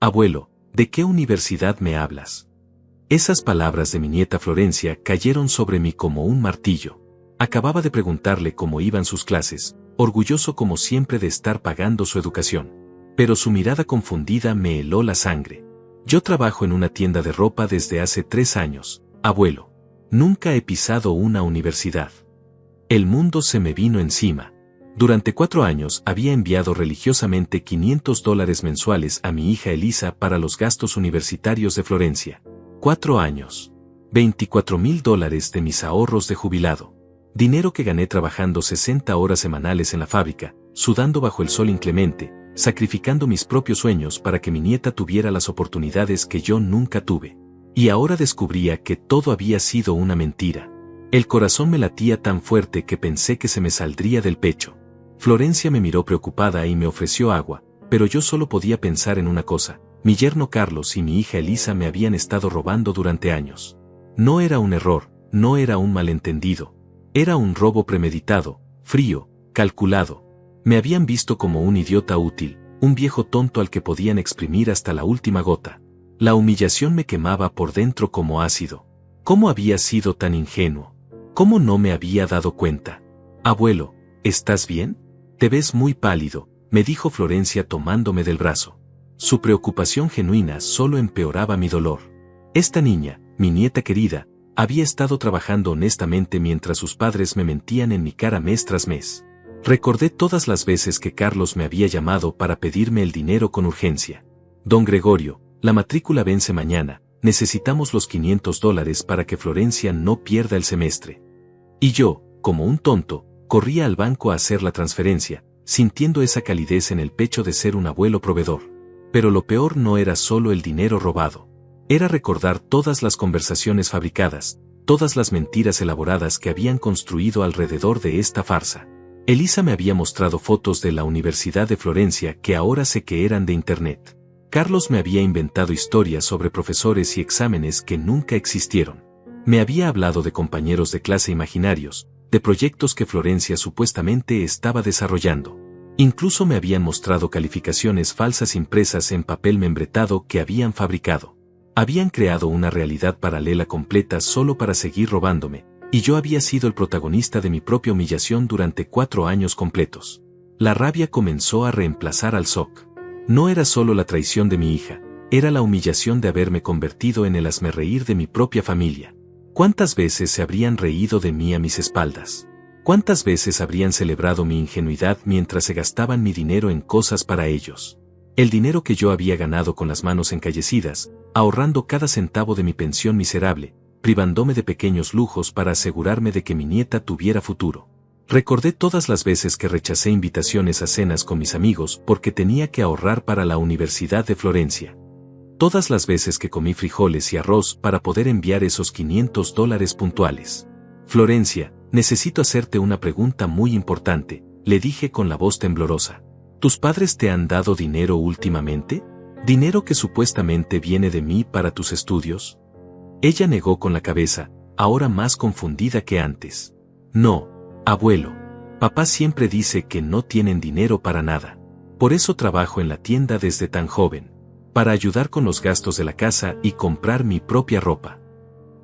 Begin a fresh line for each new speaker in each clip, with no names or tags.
Abuelo, ¿de qué universidad me hablas? Esas palabras de mi nieta Florencia cayeron sobre mí como un martillo. Acababa de preguntarle cómo iban sus clases, orgulloso como siempre de estar pagando su educación. Pero su mirada confundida me heló la sangre. Yo trabajo en una tienda de ropa desde hace 3 años, abuelo. Nunca he pisado una universidad. El mundo se me vino encima. Durante 4 años había enviado religiosamente $500 mensuales a mi hija Elisa para los gastos universitarios de Florencia. 4 años. $24,000 de mis ahorros de jubilado. Dinero que gané trabajando 60 horas semanales en la fábrica, sudando bajo el sol inclemente, sacrificando mis propios sueños para que mi nieta tuviera las oportunidades que yo nunca tuve. Y ahora descubría que todo había sido una mentira. El corazón me latía tan fuerte que pensé que se me saldría del pecho. Florencia me miró preocupada y me ofreció agua, pero yo solo podía pensar en una cosa: mi yerno Carlos y mi hija Elisa me habían estado robando durante años. No era un error, no era un malentendido. Era un robo premeditado, frío, calculado. Me habían visto como un idiota útil, un viejo tonto al que podían exprimir hasta la última gota. La humillación me quemaba por dentro como ácido. ¿Cómo había sido tan ingenuo? ¿Cómo no me había dado cuenta? Abuelo, ¿estás bien? Te ves muy pálido, me dijo Florencia tomándome del brazo. Su preocupación genuina solo empeoraba mi dolor. Esta niña, mi nieta querida, había estado trabajando honestamente mientras sus padres me mentían en mi cara mes tras mes. Recordé todas las veces que Carlos me había llamado para pedirme el dinero con urgencia. Don Gregorio, la matrícula vence mañana, necesitamos los $500 para que Florencia no pierda el semestre. Y yo, como un tonto, corría al banco a hacer la transferencia, sintiendo esa calidez en el pecho de ser un abuelo proveedor. Pero lo peor no era solo el dinero robado. Era recordar todas las conversaciones fabricadas, todas las mentiras elaboradas que habían construido alrededor de esta farsa. Elisa me había mostrado fotos de la Universidad de Florencia que ahora sé que eran de internet. Carlos me había inventado historias sobre profesores y exámenes que nunca existieron. Me había hablado de compañeros de clase imaginarios, de proyectos que Florencia supuestamente estaba desarrollando. Incluso me habían mostrado calificaciones falsas impresas en papel membretado que habían fabricado. Habían creado una realidad paralela completa solo para seguir robándome, y yo había sido el protagonista de mi propia humillación durante 4 años completos. La rabia comenzó a reemplazar al shock. No era solo la traición de mi hija, era la humillación de haberme convertido en el hazmerreír de mi propia familia. ¿Cuántas veces se habrían reído de mí a mis espaldas? ¿Cuántas veces habrían celebrado mi ingenuidad mientras se gastaban mi dinero en cosas para ellos? El dinero que yo había ganado con las manos encallecidas, ahorrando cada centavo de mi pensión miserable, privándome de pequeños lujos para asegurarme de que mi nieta tuviera futuro. Recordé todas las veces que rechacé invitaciones a cenas con mis amigos porque tenía que ahorrar para la Universidad de Florencia. Todas las veces que comí frijoles y arroz para poder enviar esos $500 puntuales. Florencia, necesito hacerte una pregunta muy importante, le dije con la voz temblorosa. ¿Tus padres te han dado dinero últimamente? ¿Dinero que supuestamente viene de mí para tus estudios? Ella negó con la cabeza, ahora más confundida que antes. No, abuelo. Papá siempre dice que no tienen dinero para nada. Por eso trabajo en la tienda desde tan joven. Para ayudar con los gastos de la casa y comprar mi propia ropa.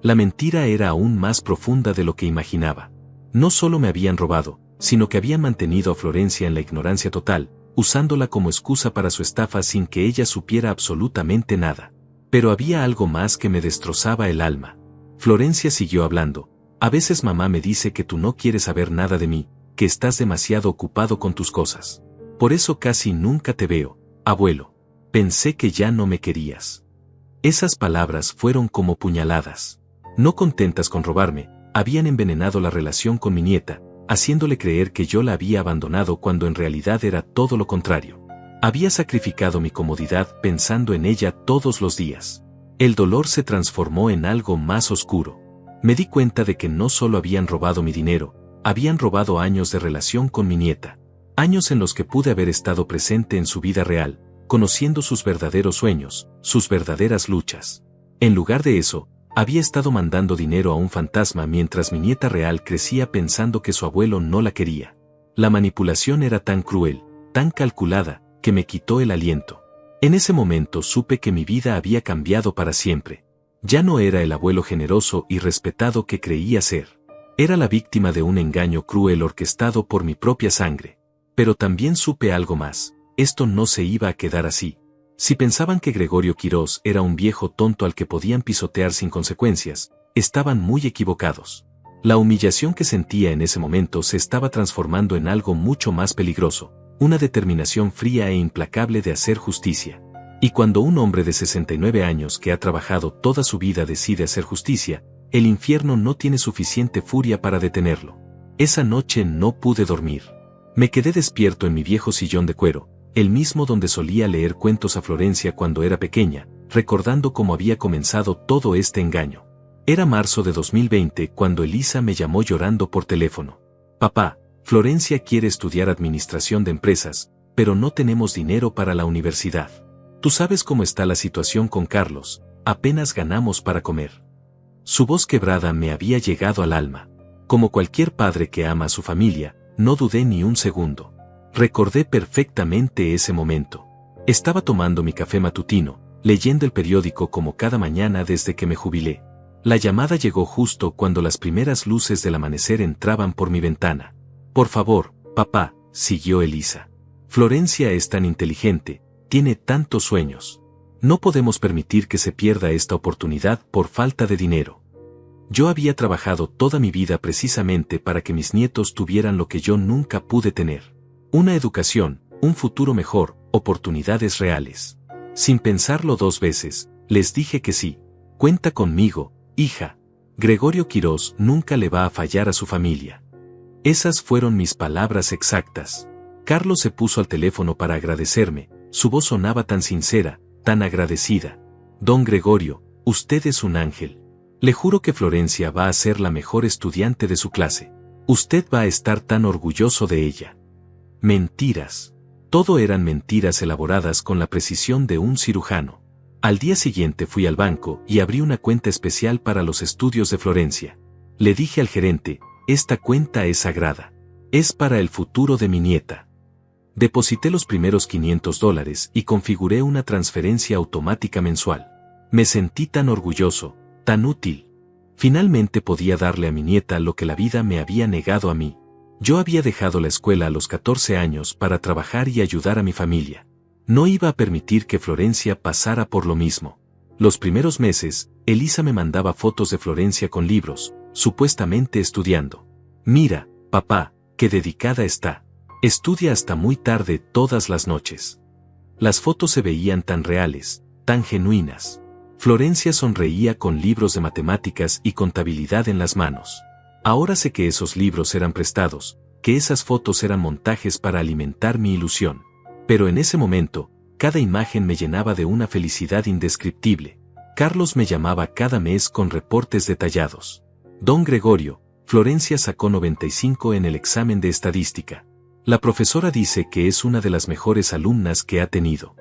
La mentira era aún más profunda de lo que imaginaba. No solo me habían robado, sino que habían mantenido a Florencia en la ignorancia total, usándola como excusa para su estafa sin que ella supiera absolutamente nada. Pero había algo más que me destrozaba el alma. Florencia siguió hablando. A veces mamá me dice que tú no quieres saber nada de mí, que estás demasiado ocupado con tus cosas. Por eso casi nunca te veo, abuelo. Pensé que ya no me querías. Esas palabras fueron como puñaladas. No contentas con robarme, habían envenenado la relación con mi nieta, haciéndole creer que yo la había abandonado cuando en realidad era todo lo contrario. Había sacrificado mi comodidad pensando en ella todos los días. El dolor se transformó en algo más oscuro. Me di cuenta de que no solo habían robado mi dinero, habían robado años de relación con mi nieta. Años en los que pude haber estado presente en su vida real, conociendo sus verdaderos sueños, sus verdaderas luchas. En lugar de eso, había estado mandando dinero a un fantasma mientras mi nieta real crecía pensando que su abuelo no la quería. La manipulación era tan cruel, tan calculada, que me quitó el aliento. En ese momento supe que mi vida había cambiado para siempre. Ya no era el abuelo generoso y respetado que creía ser. Era la víctima de un engaño cruel orquestado por mi propia sangre. Pero también supe algo más: esto no se iba a quedar así. Si pensaban que Gregorio Quirós era un viejo tonto al que podían pisotear sin consecuencias, estaban muy equivocados. La humillación que sentía en ese momento se estaba transformando en algo mucho más peligroso, una determinación fría e implacable de hacer justicia. Y cuando un hombre de 69 años que ha trabajado toda su vida decide hacer justicia, el infierno no tiene suficiente furia para detenerlo. Esa noche no pude dormir. Me quedé despierto en mi viejo sillón de cuero, el mismo donde solía leer cuentos a Florencia cuando era pequeña, recordando cómo había comenzado todo este engaño. Era marzo de 2020 cuando Elisa me llamó llorando por teléfono. Papá, Florencia quiere estudiar administración de empresas, pero no tenemos dinero para la universidad. Tú sabes cómo está la situación con Carlos, apenas ganamos para comer. Su voz quebrada me había llegado al alma. Como cualquier padre que ama a su familia, no dudé ni un segundo. Recordé perfectamente ese momento. Estaba tomando mi café matutino, leyendo el periódico como cada mañana desde que me jubilé. La llamada llegó justo cuando las primeras luces del amanecer entraban por mi ventana. Por favor, papá, siguió Elisa. Florencia es tan inteligente, tiene tantos sueños. No podemos permitir que se pierda esta oportunidad por falta de dinero. Yo había trabajado toda mi vida precisamente para que mis nietos tuvieran lo que yo nunca pude tener. Una educación, un futuro mejor, oportunidades reales. Sin pensarlo dos veces, les dije que sí. Cuenta conmigo, hija. Gregorio Quirós nunca le va a fallar a su familia. Esas fueron mis palabras exactas. Carlos se puso al teléfono para agradecerme, su voz sonaba tan sincera, tan agradecida. Don Gregorio, usted es un ángel. Le juro que Florencia va a ser la mejor estudiante de su clase. Usted va a estar tan orgulloso de ella. Mentiras. Todo eran mentiras elaboradas con la precisión de un cirujano. Al día siguiente fui al banco y abrí una cuenta especial para los estudios de Florencia. Le dije al gerente, esta cuenta es sagrada. Es para el futuro de mi nieta. Deposité los primeros $500 y configuré una transferencia automática mensual. Me sentí tan orgulloso, tan útil. Finalmente podía darle a mi nieta lo que la vida me había negado a mí. Yo había dejado la escuela a los 14 años para trabajar y ayudar a mi familia. No iba a permitir que Florencia pasara por lo mismo. Los primeros meses, Elisa me mandaba fotos de Florencia con libros, supuestamente estudiando. Mira, papá, qué dedicada está. Estudia hasta muy tarde todas las noches. Las fotos se veían tan reales, tan genuinas. Florencia sonreía con libros de matemáticas y contabilidad en las manos. Ahora sé que esos libros eran prestados, que esas fotos eran montajes para alimentar mi ilusión. Pero en ese momento, cada imagen me llenaba de una felicidad indescriptible. Carlos me llamaba cada mes con reportes detallados. Don Gregorio, Florencia sacó 95 en el examen de estadística. La profesora dice que es una de las mejores alumnas que ha tenido.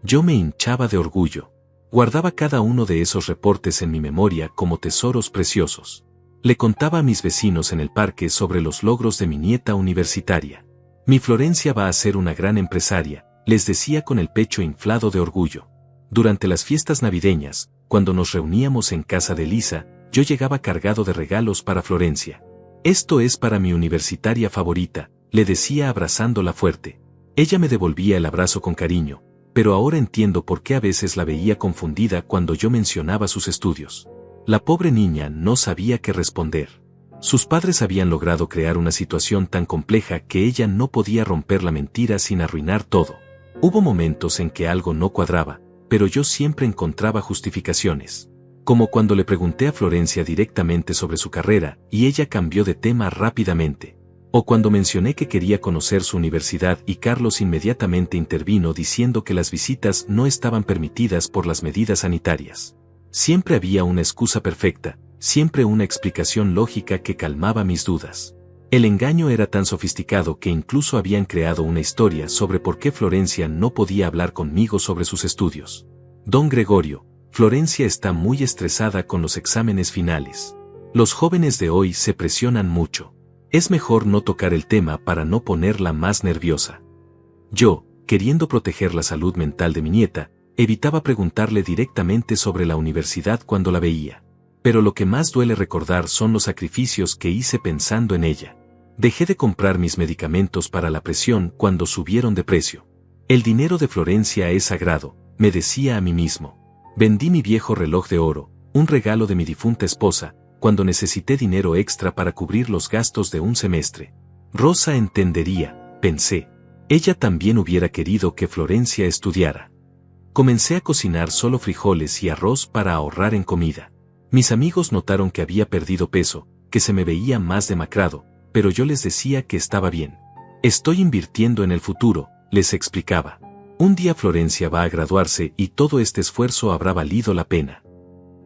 Yo me hinchaba de orgullo. Guardaba cada uno de esos reportes en mi memoria como tesoros preciosos. Le contaba a mis vecinos en el parque sobre los logros de mi nieta universitaria. Mi Florencia va a ser una gran empresaria, les decía con el pecho inflado de orgullo. Durante las fiestas navideñas, cuando nos reuníamos en casa de Elisa, yo llegaba cargado de regalos para Florencia. Esto es para mi universitaria favorita, le decía abrazándola fuerte. Ella me devolvía el abrazo con cariño, pero ahora entiendo por qué a veces la veía confundida cuando yo mencionaba sus estudios. La pobre niña no sabía qué responder. Sus padres habían logrado crear una situación tan compleja que ella no podía romper la mentira sin arruinar todo. Hubo momentos en que algo no cuadraba, pero yo siempre encontraba justificaciones. Como cuando le pregunté a Florencia directamente sobre su carrera y ella cambió de tema rápidamente. O cuando mencioné que quería conocer su universidad y Carlos inmediatamente intervino diciendo que las visitas no estaban permitidas por las medidas sanitarias. Siempre había una excusa perfecta, siempre una explicación lógica que calmaba mis dudas. El engaño era tan sofisticado que incluso habían creado una historia sobre por qué Florencia no podía hablar conmigo sobre sus estudios. Don Gregorio, Florencia está muy estresada con los exámenes finales. Los jóvenes de hoy se presionan mucho. Es mejor no tocar el tema para no ponerla más nerviosa. Yo, queriendo proteger la salud mental de mi nieta, evitaba preguntarle directamente sobre la universidad cuando la veía. Pero lo que más duele recordar son los sacrificios que hice pensando en ella. Dejé de comprar mis medicamentos para la presión cuando subieron de precio. El dinero de Florencia es sagrado, me decía a mí mismo. Vendí mi viejo reloj de oro, un regalo de mi difunta esposa, cuando necesité dinero extra para cubrir los gastos de un semestre. Rosa entendería, pensé. Ella también hubiera querido que Florencia estudiara. Comencé a cocinar solo frijoles y arroz para ahorrar en comida. Mis amigos notaron que había perdido peso, que se me veía más demacrado, pero yo les decía que estaba bien. Estoy invirtiendo en el futuro, les explicaba. Un día Florencia va a graduarse y todo este esfuerzo habrá valido la pena.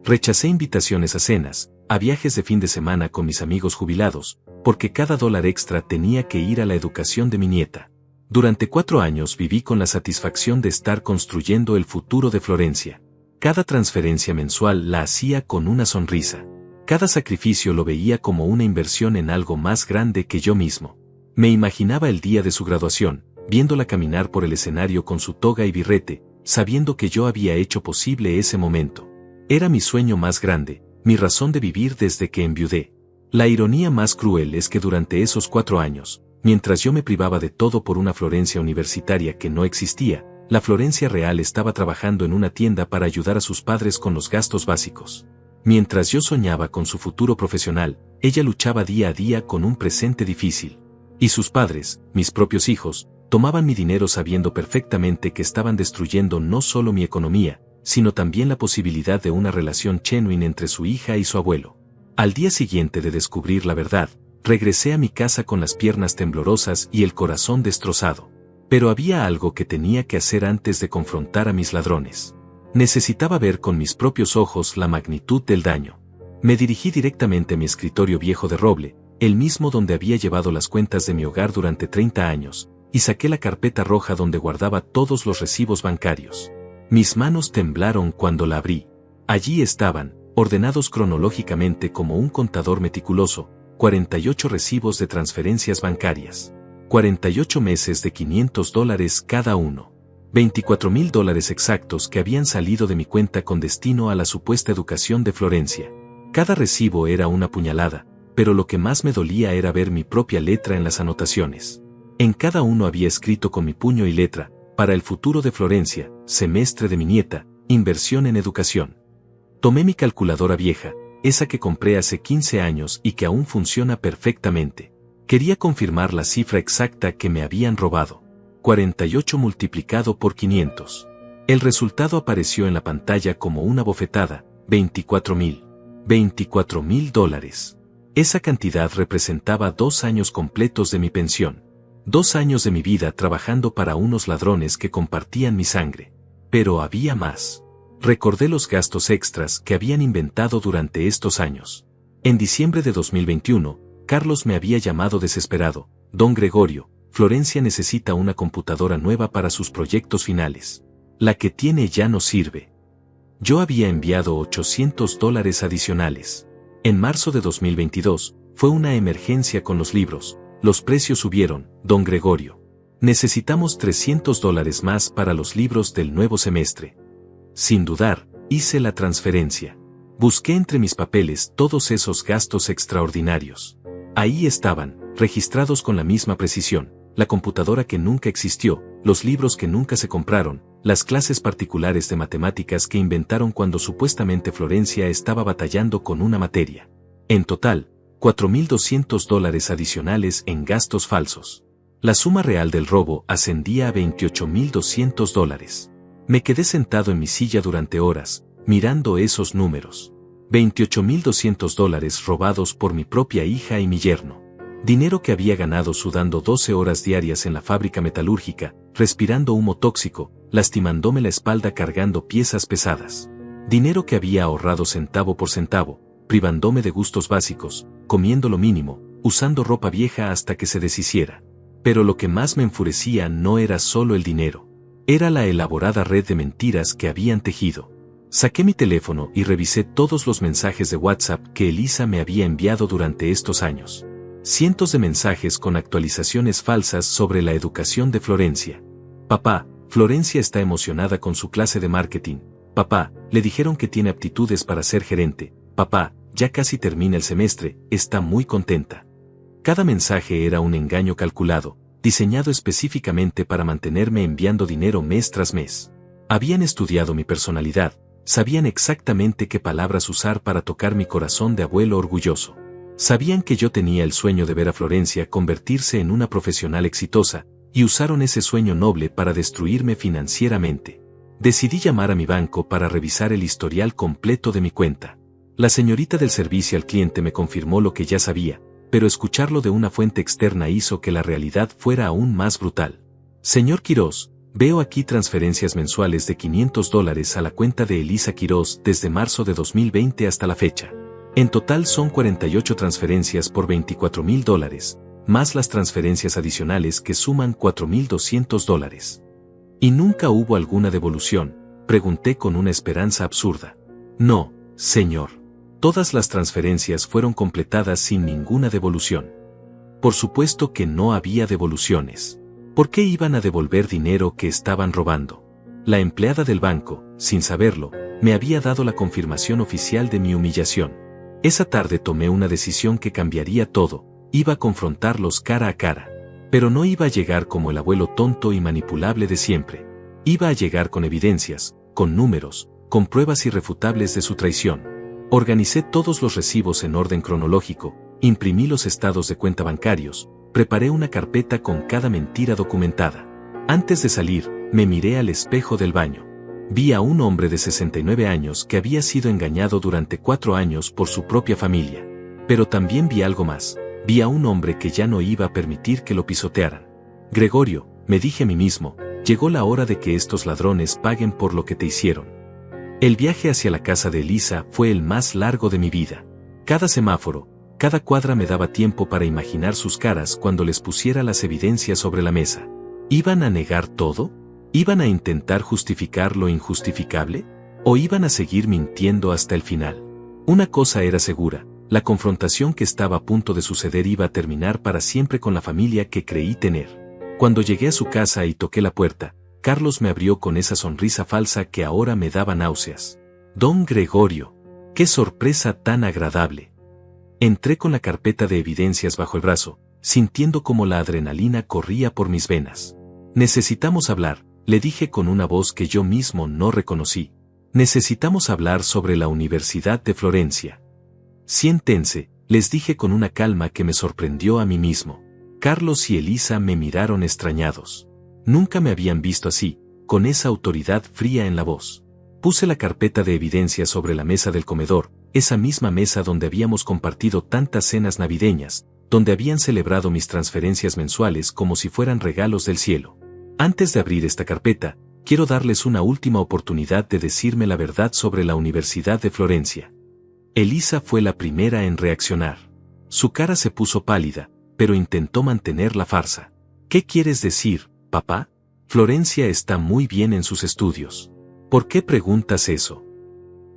Rechacé invitaciones a cenas, a viajes de fin de semana con mis amigos jubilados, porque cada dólar extra tenía que ir a la educación de mi nieta. Durante 4 años viví con la satisfacción de estar construyendo el futuro de Florencia. Cada transferencia mensual la hacía con una sonrisa. Cada sacrificio lo veía como una inversión en algo más grande que yo mismo. Me imaginaba el día de su graduación, viéndola caminar por el escenario con su toga y birrete, sabiendo que yo había hecho posible ese momento. Era mi sueño más grande, mi razón de vivir desde que enviudé. La ironía más cruel es que durante esos 4 años, mientras yo me privaba de todo por una Florencia universitaria que no existía, la Florencia real estaba trabajando en una tienda para ayudar a sus padres con los gastos básicos. Mientras yo soñaba con su futuro profesional, ella luchaba día a día con un presente difícil. Y sus padres, mis propios hijos, tomaban mi dinero sabiendo perfectamente que estaban destruyendo no solo mi economía, sino también la posibilidad de una relación genuina entre su hija y su abuelo. Al día siguiente de descubrir la verdad, regresé a mi casa con las piernas temblorosas y el corazón destrozado. Pero había algo que tenía que hacer antes de confrontar a mis ladrones. Necesitaba ver con mis propios ojos la magnitud del daño. Me dirigí directamente a mi escritorio viejo de roble, el mismo donde había llevado las cuentas de mi hogar durante 30 años, y saqué la carpeta roja donde guardaba todos los recibos bancarios. Mis manos temblaron cuando la abrí. Allí estaban, ordenados cronológicamente como un contador meticuloso, 48 recibos de transferencias bancarias. 48 meses de $500 cada uno. $24,000 exactos que habían salido de mi cuenta con destino a la supuesta educación de Florencia. Cada recibo era una puñalada, pero lo que más me dolía era ver mi propia letra en las anotaciones. En cada uno había escrito con mi puño y letra, para el futuro de Florencia, semestre de mi nieta, inversión en educación. Tomé mi calculadora vieja, esa que compré hace 15 años y que aún funciona perfectamente. Quería confirmar la cifra exacta que me habían robado. 48 multiplicado por 500. El resultado apareció en la pantalla como una bofetada, 24,000. $24,000. Esa cantidad representaba 2 años completos de mi pensión. 2 años de mi vida trabajando para unos ladrones que compartían mi sangre. Pero había más. Recordé los gastos extras que habían inventado durante estos años. En diciembre de 2021, Carlos me había llamado desesperado. Don Gregorio, Florencia necesita una computadora nueva para sus proyectos finales. La que tiene ya no sirve. Yo había enviado $800 adicionales. En marzo de 2022, fue una emergencia con los libros. Los precios subieron, don Gregorio. Necesitamos $300 más para los libros del nuevo semestre. Sin dudar, hice la transferencia. Busqué entre mis papeles todos esos gastos extraordinarios. Ahí estaban, registrados con la misma precisión, la computadora que nunca existió, los libros que nunca se compraron, las clases particulares de matemáticas que inventaron cuando supuestamente Florencia estaba batallando con una materia. En total, $4,200 adicionales en gastos falsos. La suma real del robo ascendía a $28,200. Me quedé sentado en mi silla durante horas, mirando esos números. $28,200 robados por mi propia hija y mi yerno. Dinero que había ganado sudando 12 horas diarias en la fábrica metalúrgica, respirando humo tóxico, lastimándome la espalda cargando piezas pesadas. Dinero que había ahorrado centavo por centavo, privándome de gustos básicos, comiendo lo mínimo, usando ropa vieja hasta que se deshiciera. Pero lo que más me enfurecía no era solo el dinero. Era la elaborada red de mentiras que habían tejido. Saqué mi teléfono y revisé todos los mensajes de WhatsApp que Elisa me había enviado durante estos años. Cientos de mensajes con actualizaciones falsas sobre la educación de Florencia. Papá, Florencia está emocionada con su clase de marketing. Papá, le dijeron que tiene aptitudes para ser gerente. Papá, ya casi termina el semestre, está muy contenta. Cada mensaje era un engaño calculado, diseñado específicamente para mantenerme enviando dinero mes tras mes. Habían estudiado mi personalidad, sabían exactamente qué palabras usar para tocar mi corazón de abuelo orgulloso. Sabían que yo tenía el sueño de ver a Florencia convertirse en una profesional exitosa, y usaron ese sueño noble para destruirme financieramente. Decidí llamar a mi banco para revisar el historial completo de mi cuenta. La señorita del servicio al cliente me confirmó lo que ya sabía, pero escucharlo de una fuente externa hizo que la realidad fuera aún más brutal. Señor Quirós, veo aquí transferencias mensuales de $500 a la cuenta de Elisa Quirós desde marzo de 2020 hasta la fecha. En total son 48 transferencias por $24,000, más las transferencias adicionales que suman $4,200. ¿Y nunca hubo alguna devolución?, pregunté con una esperanza absurda. No, señor. Todas las transferencias fueron completadas sin ninguna devolución. Por supuesto que no había devoluciones. ¿Por qué iban a devolver dinero que estaban robando? La empleada del banco, sin saberlo, me había dado la confirmación oficial de mi humillación. Esa tarde tomé una decisión que cambiaría todo, iba a confrontarlos cara a cara. Pero no iba a llegar como el abuelo tonto y manipulable de siempre. Iba a llegar con evidencias, con números, con pruebas irrefutables de su traición. Organicé todos los recibos en orden cronológico, imprimí los estados de cuenta bancarios, preparé una carpeta con cada mentira documentada. Antes de salir, me miré al espejo del baño. Vi a un hombre de 69 años que había sido engañado durante 4 años por su propia familia. Pero también vi algo más. Vi a un hombre que ya no iba a permitir que lo pisotearan. Gregorio, me dije a mí mismo, llegó la hora de que estos ladrones paguen por lo que te hicieron. El viaje hacia la casa de Elisa fue el más largo de mi vida. Cada semáforo, cada cuadra me daba tiempo para imaginar sus caras cuando les pusiera las evidencias sobre la mesa. ¿Iban a negar todo? ¿Iban a intentar justificar lo injustificable? ¿O iban a seguir mintiendo hasta el final? Una cosa era segura, la confrontación que estaba a punto de suceder iba a terminar para siempre con la familia que creí tener. Cuando llegué a su casa y toqué la puerta, Carlos me abrió con esa sonrisa falsa que ahora me daba náuseas. Don Gregorio, ¡qué sorpresa tan agradable! Entré con la carpeta de evidencias bajo el brazo, sintiendo como la adrenalina corría por mis venas. Necesitamos hablar, le dije con una voz que yo mismo no reconocí. Necesitamos hablar sobre la Universidad de Florencia. Siéntense, les dije con una calma que me sorprendió a mí mismo. Carlos y Elisa me miraron extrañados. Nunca me habían visto así, con esa autoridad fría en la voz. Puse la carpeta de evidencias sobre la mesa del comedor, esa misma mesa donde habíamos compartido tantas cenas navideñas, donde habían celebrado mis transferencias mensuales como si fueran regalos del cielo. Antes de abrir esta carpeta, quiero darles una última oportunidad de decirme la verdad sobre la Universidad de Florencia. Elisa fue la primera en reaccionar. Su cara se puso pálida, pero intentó mantener la farsa. ¿Qué quieres decir, papá? Florencia está muy bien en sus estudios. ¿Por qué preguntas eso?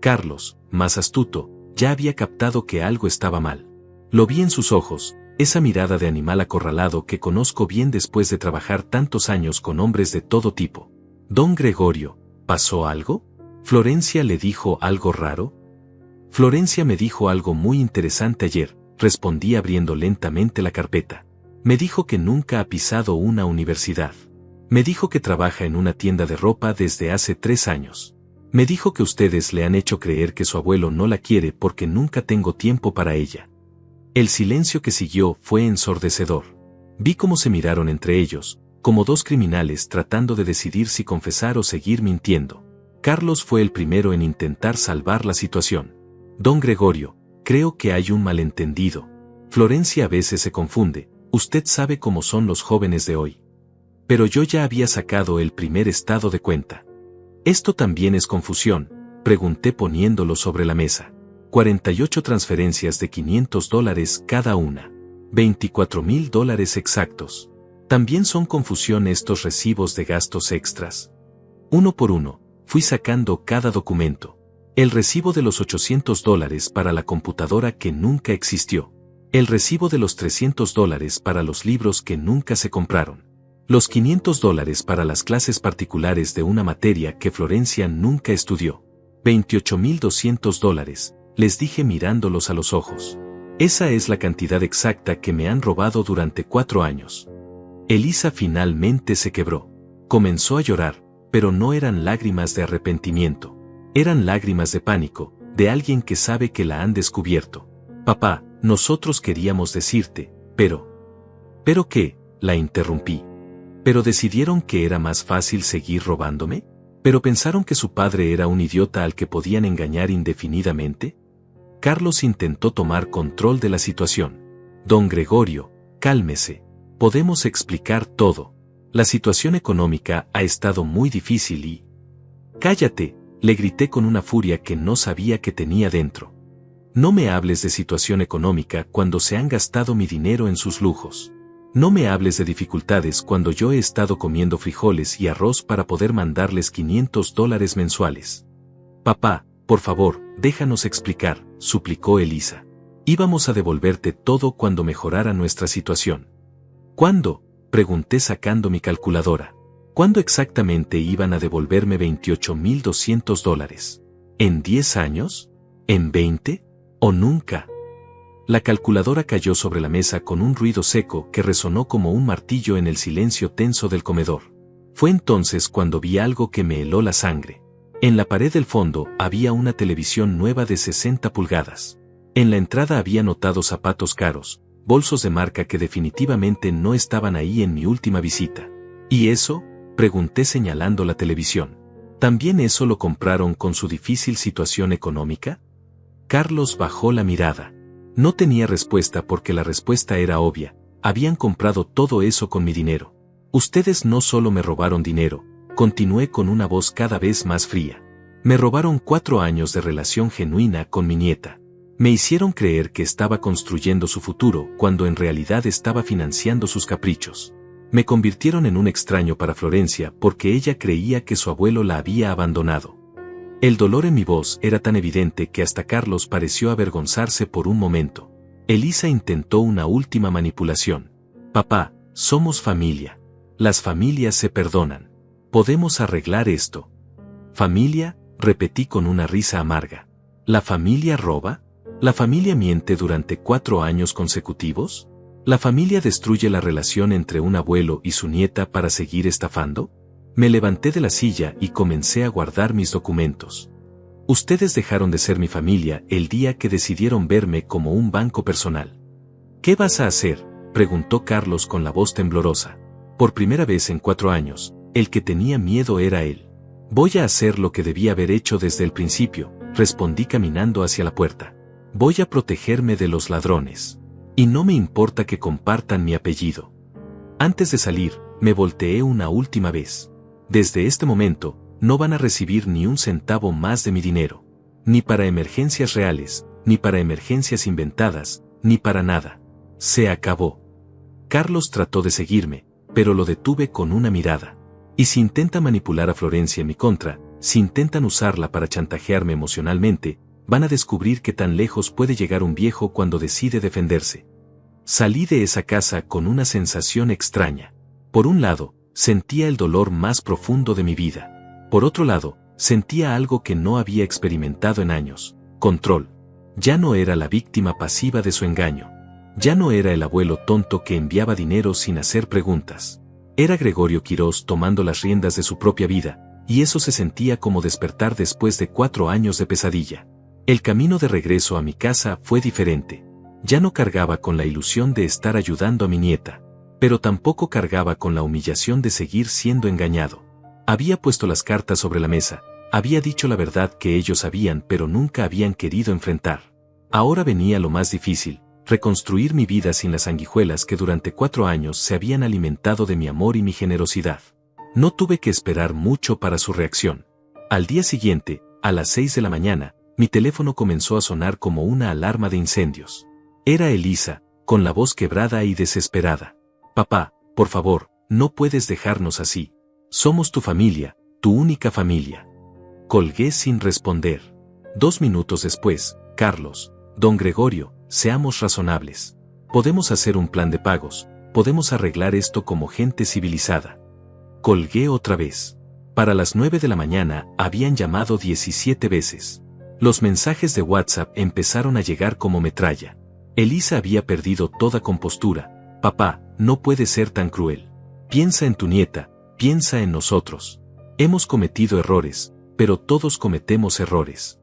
Carlos, más astuto, ya había captado que algo estaba mal. Lo vi en sus ojos, esa mirada de animal acorralado que conozco bien después de trabajar tantos años con hombres de todo tipo. Don Gregorio, ¿pasó algo? ¿Florencia le dijo algo raro? Florencia me dijo algo muy interesante ayer, respondí abriendo lentamente la carpeta. Me dijo que nunca ha pisado una universidad. Me dijo que trabaja en una tienda de ropa desde hace 3 años. Me dijo que ustedes le han hecho creer que su abuelo no la quiere porque nunca tengo tiempo para ella. El silencio que siguió fue ensordecedor. Vi cómo se miraron entre ellos, como 2 criminales tratando de decidir si confesar o seguir mintiendo. Carlos fue el primero en intentar salvar la situación. Don Gregorio, creo que hay un malentendido. Florencia a veces se confunde, usted sabe cómo son los jóvenes de hoy. Pero yo ya había sacado el primer estado de cuenta. ¿Esto también es confusión?, pregunté poniéndolo sobre la mesa. 48 transferencias de $500 cada una. $24,000 exactos. También son confusión estos recibos de gastos extras. Uno por uno, fui sacando cada documento. El recibo de los $800 para la computadora que nunca existió. El recibo de los $300 para los libros que nunca se compraron. Los $500 para las clases particulares de una materia que Florencia nunca estudió. $28,200, les dije mirándolos a los ojos. Esa es la cantidad exacta que me han robado durante 4 años. Elisa finalmente se quebró. Comenzó a llorar, pero no eran lágrimas de arrepentimiento. Eran lágrimas de pánico, de alguien que sabe que la han descubierto. Papá, nosotros queríamos decirte, pero... ¿Pero qué? La interrumpí. ¿Pero decidieron que era más fácil seguir robándome? ¿Pero pensaron que su padre era un idiota al que podían engañar indefinidamente? Carlos intentó tomar control de la situación. Don Gregorio, cálmese. Podemos explicar todo. La situación económica ha estado muy difícil y... ¡Cállate!, le grité con una furia que no sabía que tenía dentro. No me hables de situación económica cuando se han gastado mi dinero en sus lujos. No me hables de dificultades cuando yo he estado comiendo frijoles y arroz para poder mandarles $500 mensuales. Papá, por favor, déjanos explicar, suplicó Elisa. Íbamos a devolverte todo cuando mejorara nuestra situación. ¿Cuándo?, pregunté sacando mi calculadora. ¿Cuándo exactamente iban a devolverme $28,200? ¿En 10 años? ¿En 20? ¿O nunca? La calculadora cayó sobre la mesa con un ruido seco que resonó como un martillo en el silencio tenso del comedor. Fue entonces cuando vi algo que me heló la sangre. En la pared del fondo había una televisión nueva de 60 pulgadas. En la entrada había notado zapatos caros, bolsos de marca que definitivamente no estaban ahí en mi última visita. ¿Y eso?, pregunté señalando la televisión. ¿También eso lo compraron con su difícil situación económica? Carlos bajó la mirada. No tenía respuesta porque la respuesta era obvia. Habían comprado todo eso con mi dinero. Ustedes no solo me robaron dinero, continué con una voz cada vez más fría. Me robaron 4 años de relación genuina con mi nieta. Me hicieron creer que estaba construyendo su futuro cuando en realidad estaba financiando sus caprichos. Me convirtieron en un extraño para Florencia porque ella creía que su abuelo la había abandonado. El dolor en mi voz era tan evidente que hasta Carlos pareció avergonzarse por un momento. Elisa intentó una última manipulación. Papá, somos familia. Las familias se perdonan. Podemos arreglar esto. ¿Familia?, repetí con una risa amarga. ¿La familia roba? ¿La familia miente durante 4 años consecutivos? ¿La familia destruye la relación entre un abuelo y su nieta para seguir estafando? Me levanté de la silla y comencé a guardar mis documentos. Ustedes dejaron de ser mi familia el día que decidieron verme como un banco personal. ¿Qué vas a hacer?, preguntó Carlos con la voz temblorosa. Por primera vez en 4 años, el que tenía miedo era él. Voy a hacer lo que debía haber hecho desde el principio, respondí caminando hacia la puerta. Voy a protegerme de los ladrones. Y no me importa que compartan mi apellido. Antes de salir, me volteé una última vez. Desde este momento, no van a recibir ni un centavo más de mi dinero. Ni para emergencias reales, ni para emergencias inventadas, ni para nada. Se acabó. Carlos trató de seguirme, pero lo detuve con una mirada. Y si intenta manipular a Florencia en mi contra, si intentan usarla para chantajearme emocionalmente, van a descubrir qué tan lejos puede llegar un viejo cuando decide defenderse. Salí de esa casa con una sensación extraña. Por un lado, sentía el dolor más profundo de mi vida. Por otro lado, sentía algo que no había experimentado en años: control. Ya no era la víctima pasiva de su engaño. Ya no era el abuelo tonto que enviaba dinero sin hacer preguntas. Era Gregorio Quirós tomando las riendas de su propia vida, y eso se sentía como despertar después de 4 años de pesadilla. El camino de regreso a mi casa fue diferente. Ya no cargaba con la ilusión de estar ayudando a mi nieta, pero tampoco cargaba con la humillación de seguir siendo engañado. Había puesto las cartas sobre la mesa, había dicho la verdad que ellos sabían pero nunca habían querido enfrentar. Ahora venía lo más difícil: reconstruir mi vida sin las sanguijuelas que durante 4 años se habían alimentado de mi amor y mi generosidad. No tuve que esperar mucho para su reacción. Al día siguiente, a las 6 de la mañana, mi teléfono comenzó a sonar como una alarma de incendios. Era Elisa, con la voz quebrada y desesperada. Papá, por favor, no puedes dejarnos así. Somos tu familia, tu única familia. Colgué sin responder. 2 minutos después: Carlos, don Gregorio, seamos razonables. Podemos hacer un plan de pagos, podemos arreglar esto como gente civilizada. Colgué otra vez. Para las 9 de la mañana habían llamado 17 veces. Los mensajes de WhatsApp empezaron a llegar como metralla. Elisa había perdido toda compostura. Papá, no puede ser tan cruel. Piensa en tu nieta, piensa en nosotros. Hemos cometido errores, pero todos cometemos errores.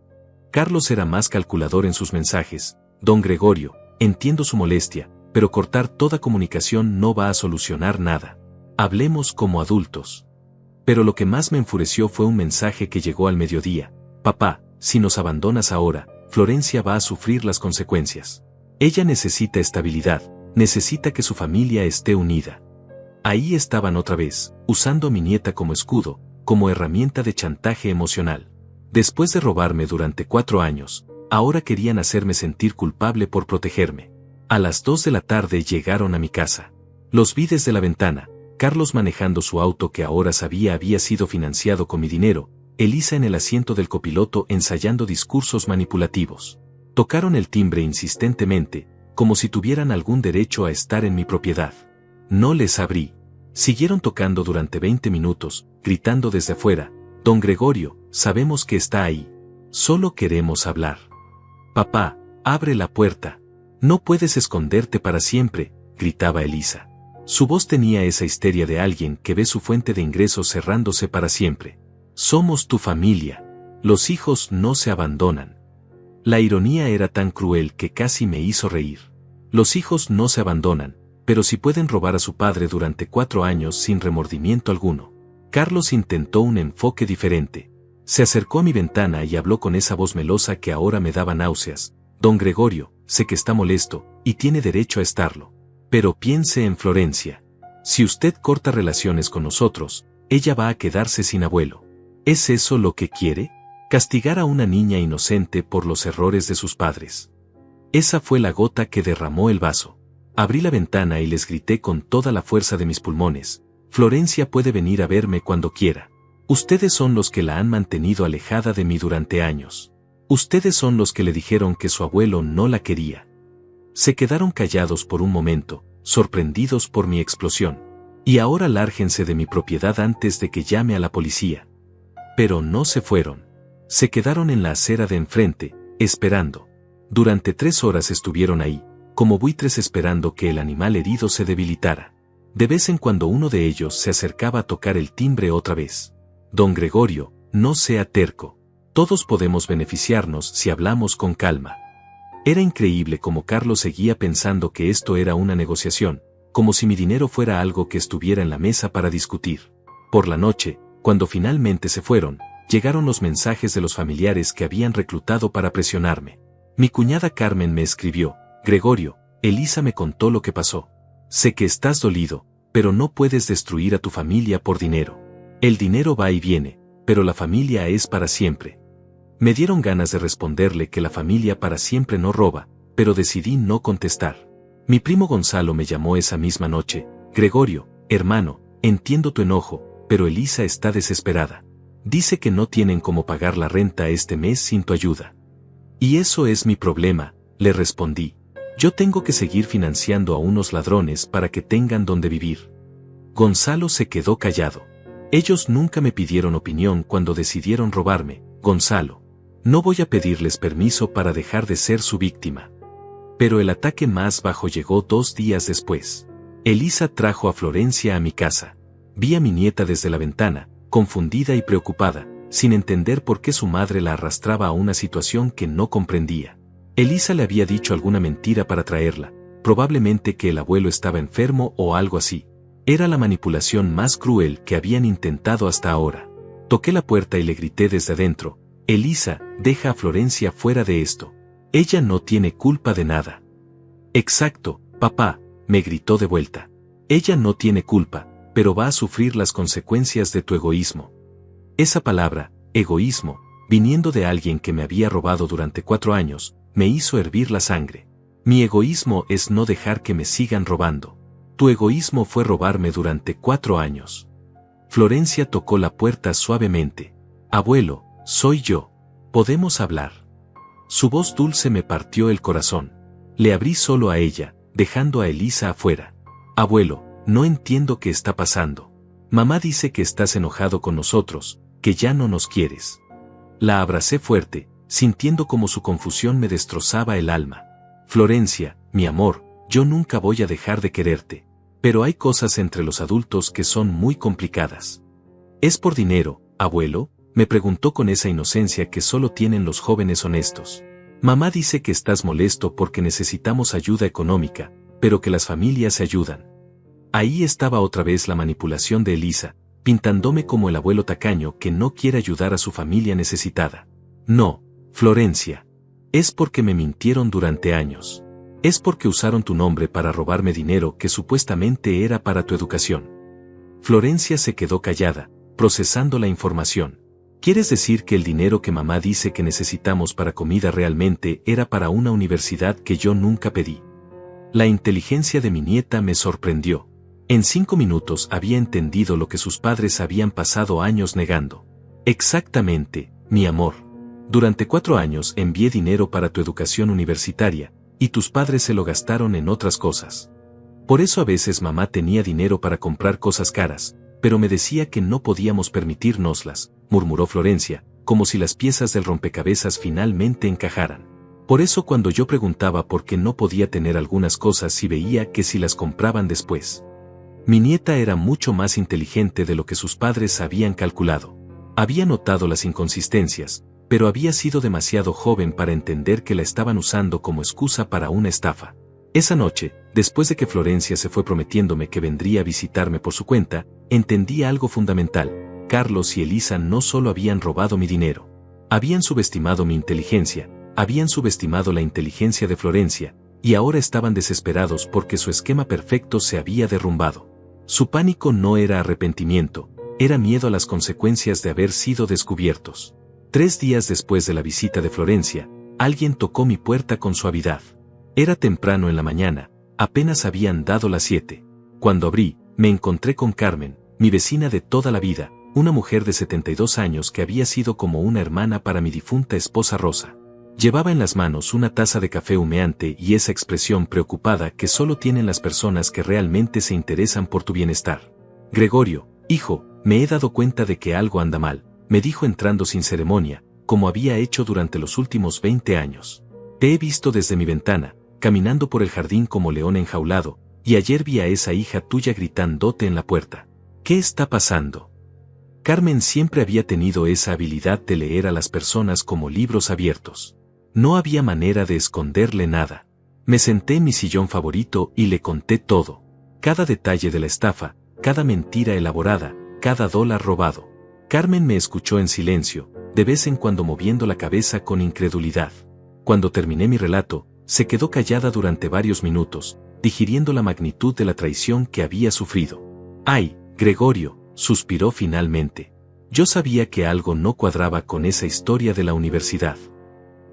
Carlos era más calculador en sus mensajes. Don Gregorio, entiendo su molestia, pero cortar toda comunicación no va a solucionar nada. Hablemos como adultos. Pero lo que más me enfureció fue un mensaje que llegó al mediodía. Papá, si nos abandonas ahora, Florencia va a sufrir las consecuencias. Ella necesita estabilidad, necesita que su familia esté unida. Ahí estaban otra vez, usando a mi nieta como escudo, como herramienta de chantaje emocional. Después de robarme durante 4 años, ahora querían hacerme sentir culpable por protegerme. A las 2 de la tarde llegaron a mi casa. Los vi desde la ventana, Carlos manejando su auto que ahora sabía había sido financiado con mi dinero, Elisa en el asiento del copiloto ensayando discursos manipulativos. Tocaron el timbre insistentemente, como si tuvieran algún derecho a estar en mi propiedad. No les abrí. Siguieron tocando durante 20 minutos, gritando desde afuera, Don Gregorio, sabemos que está ahí. Solo queremos hablar. Papá, abre la puerta. No puedes esconderte para siempre, gritaba Elisa. Su voz tenía esa histeria de alguien que ve su fuente de ingresos cerrándose para siempre. Somos tu familia. Los hijos no se abandonan. La ironía era tan cruel que casi me hizo reír. Los hijos no se abandonan, pero sí pueden robar a su padre durante 4 años sin remordimiento alguno. Carlos intentó un enfoque diferente. Se acercó a mi ventana y habló con esa voz melosa que ahora me daba náuseas. Don Gregorio, sé que está molesto, y tiene derecho a estarlo. Pero piense en Florencia. Si usted corta relaciones con nosotros, ella va a quedarse sin abuelo. ¿Es eso lo que quiere? ¿Castigar a una niña inocente por los errores de sus padres? Esa fue la gota que derramó el vaso. Abrí la ventana y les grité con toda la fuerza de mis pulmones. Florencia puede venir a verme cuando quiera. Ustedes son los que la han mantenido alejada de mí durante años. Ustedes son los que le dijeron que su abuelo no la quería. Se quedaron callados por un momento, sorprendidos por mi explosión. Y ahora lárguense de mi propiedad antes de que llame a la policía. Pero no se fueron. Se quedaron en la acera de enfrente, esperando. Durante 3 horas estuvieron ahí, como buitres esperando que el animal herido se debilitara. De vez en cuando uno de ellos se acercaba a tocar el timbre otra vez. Don Gregorio, no sea terco. Todos podemos beneficiarnos si hablamos con calma. Era increíble cómo Carlos seguía pensando que esto era una negociación, como si mi dinero fuera algo que estuviera en la mesa para discutir. Por la noche, cuando finalmente se fueron, llegaron los mensajes de los familiares que habían reclutado para presionarme. Mi cuñada Carmen me escribió, Gregorio, Elisa me contó lo que pasó. Sé que estás dolido, pero no puedes destruir a tu familia por dinero. El dinero va y viene, pero la familia es para siempre. Me dieron ganas de responderle que la familia para siempre no roba, pero decidí no contestar. Mi primo Gonzalo me llamó esa misma noche, Gregorio, hermano, entiendo tu enojo, pero Elisa está desesperada. Dice que no tienen cómo pagar la renta este mes sin tu ayuda. Y eso es mi problema, le respondí. Yo tengo que seguir financiando a unos ladrones para que tengan donde vivir. Gonzalo se quedó callado. Ellos nunca me pidieron opinión cuando decidieron robarme, Gonzalo. No voy a pedirles permiso para dejar de ser su víctima. Pero el ataque más bajo llegó 2 días después. Elisa trajo a Florencia a mi casa. Vi a mi nieta desde la ventana, confundida y preocupada, sin entender por qué su madre la arrastraba a una situación que no comprendía. Elisa le había dicho alguna mentira para traerla, probablemente que el abuelo estaba enfermo o algo así. Era la manipulación más cruel que habían intentado hasta ahora. Toqué la puerta y le grité desde adentro, Elisa, deja a Florencia fuera de esto. Ella no tiene culpa de nada. Exacto, papá, me gritó de vuelta. Ella no tiene culpa, pero va a sufrir las consecuencias de tu egoísmo. Esa palabra, egoísmo, viniendo de alguien que me había robado durante 4 años, me hizo hervir la sangre. Mi egoísmo es no dejar que me sigan robando. Tu egoísmo fue robarme durante 4 años. Florencia tocó la puerta suavemente. Abuelo, soy yo. ¿Podemos hablar? Su voz dulce me partió el corazón. Le abrí solo a ella, dejando a Elisa afuera. Abuelo, no entiendo qué está pasando. Mamá dice que estás enojado con nosotros, que ya no nos quieres. La abracé fuerte, sintiendo como su confusión me destrozaba el alma. Florencia, mi amor, yo nunca voy a dejar de quererte. Pero hay cosas entre los adultos que son muy complicadas. ¿Es por dinero, abuelo?, me preguntó con esa inocencia que solo tienen los jóvenes honestos. Mamá dice que estás molesto porque necesitamos ayuda económica, pero que las familias se ayudan. Ahí estaba otra vez la manipulación de Elisa, pintándome como el abuelo tacaño que no quiere ayudar a su familia necesitada. No, Florencia. Es porque me mintieron durante años. Es porque usaron tu nombre para robarme dinero que supuestamente era para tu educación. Florencia se quedó callada, procesando la información. ¿Quieres decir que el dinero que mamá dice que necesitamos para comida realmente era para una universidad que yo nunca pedí? La inteligencia de mi nieta me sorprendió. En 5 minutos había entendido lo que sus padres habían pasado años negando. Exactamente, mi amor. Durante 4 años envié dinero para tu educación universitaria, y tus padres se lo gastaron en otras cosas. Por eso a veces mamá tenía dinero para comprar cosas caras, pero me decía que no podíamos permitírnoslas, murmuró Florencia, como si las piezas del rompecabezas finalmente encajaran. Por eso cuando yo preguntaba por qué no podía tener algunas cosas y veía que si las compraban después. Mi nieta era mucho más inteligente de lo que sus padres habían calculado. Había notado las inconsistencias, pero había sido demasiado joven para entender que la estaban usando como excusa para una estafa. Esa noche, después de que Florencia se fue prometiéndome que vendría a visitarme por su cuenta, entendí algo fundamental. Carlos y Elisa no solo habían robado mi dinero. Habían subestimado mi inteligencia, habían subestimado la inteligencia de Florencia, y ahora estaban desesperados porque su esquema perfecto se había derrumbado. Su pánico no era arrepentimiento, era miedo a las consecuencias de haber sido descubiertos. 3 días después de la visita de Florencia, alguien tocó mi puerta con suavidad. Era temprano en la mañana, apenas habían dado las 7. Cuando abrí, me encontré con Carmen, mi vecina de toda la vida, una mujer de 72 años que había sido como una hermana para mi difunta esposa Rosa. Llevaba en las manos una taza de café humeante y esa expresión preocupada que solo tienen las personas que realmente se interesan por tu bienestar. Gregorio, hijo, me he dado cuenta de que algo anda mal, me dijo entrando sin ceremonia, como había hecho durante los últimos 20 años. Te he visto desde mi ventana, caminando por el jardín como león enjaulado, y ayer vi a esa hija tuya gritándote en la puerta. ¿Qué está pasando? Carmen siempre había tenido esa habilidad de leer a las personas como libros abiertos. No había manera de esconderle nada. Me senté en mi sillón favorito y le conté todo. Cada detalle de la estafa, cada mentira elaborada, cada dólar robado. Carmen me escuchó en silencio, de vez en cuando moviendo la cabeza con incredulidad. Cuando terminé mi relato, se quedó callada durante varios minutos, digiriendo la magnitud de la traición que había sufrido. ¡Ay, Gregorio!, suspiró finalmente. Yo sabía que algo no cuadraba con esa historia de la universidad.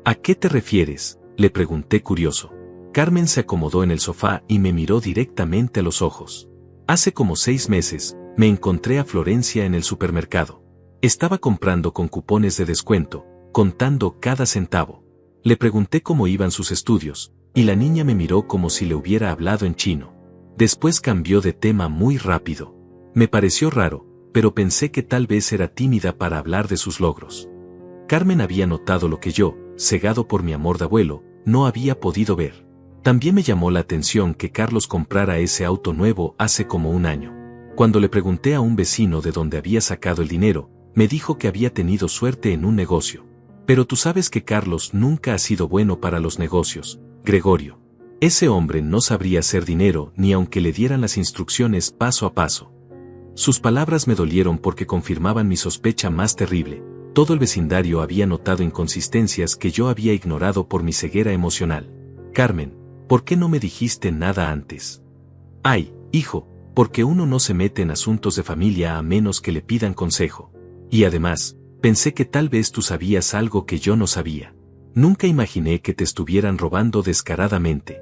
¿A qué te refieres?, le pregunté curioso. Carmen se acomodó en el sofá y me miró directamente a los ojos. Hace como 6 meses, me encontré a Florencia en el supermercado. Estaba comprando con cupones de descuento, contando cada centavo. Le pregunté cómo iban sus estudios, y la niña me miró como si le hubiera hablado en chino. Después cambió de tema muy rápido. Me pareció raro, pero pensé que tal vez era tímida para hablar de sus logros. Carmen había notado lo que yo, cegado por mi amor de abuelo, no había podido ver. También me llamó la atención que Carlos comprara ese auto nuevo hace como 1 año. Cuando le pregunté a un vecino de dónde había sacado el dinero, me dijo que había tenido suerte en un negocio. Pero tú sabes que Carlos nunca ha sido bueno para los negocios, Gregorio. Ese hombre no sabría hacer dinero ni aunque le dieran las instrucciones paso a paso. Sus palabras me dolieron porque confirmaban mi sospecha más terrible. Todo el vecindario había notado inconsistencias que yo había ignorado por mi ceguera emocional. Carmen, ¿por qué no me dijiste nada antes? Ay, hijo, porque uno no se mete en asuntos de familia a menos que le pidan consejo. Y además, pensé que tal vez tú sabías algo que yo no sabía. Nunca imaginé que te estuvieran robando descaradamente.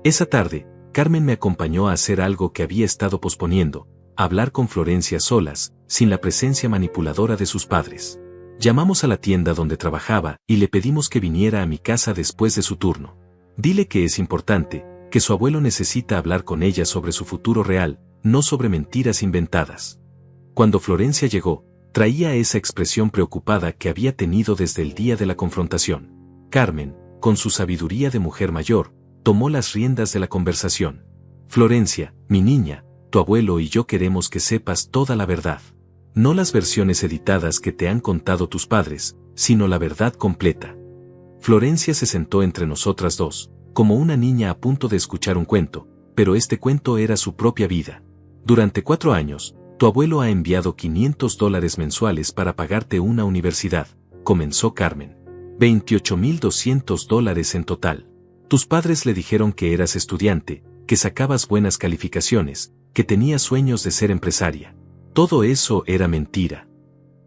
Esa tarde, Carmen me acompañó a hacer algo que había estado posponiendo, hablar con Florencia solas, sin la presencia manipuladora de sus padres. Llamamos a la tienda donde trabajaba y le pedimos que viniera a mi casa después de su turno. Dile que es importante, que su abuelo necesita hablar con ella sobre su futuro real, no sobre mentiras inventadas. Cuando Florencia llegó, traía esa expresión preocupada que había tenido desde el día de la confrontación. Carmen, con su sabiduría de mujer mayor, tomó las riendas de la conversación. Florencia, mi niña, tu abuelo y yo queremos que sepas toda la verdad. No las versiones editadas que te han contado tus padres, sino la verdad completa. Florencia se sentó entre nosotras dos, como una niña a punto de escuchar un cuento, pero este cuento era su propia vida. Durante 4 años, tu abuelo ha enviado $500 mensuales para pagarte una universidad, comenzó Carmen. $28,200 en total. Tus padres le dijeron que eras estudiante, que sacabas buenas calificaciones, que tenías sueños de ser empresaria. Todo eso era mentira.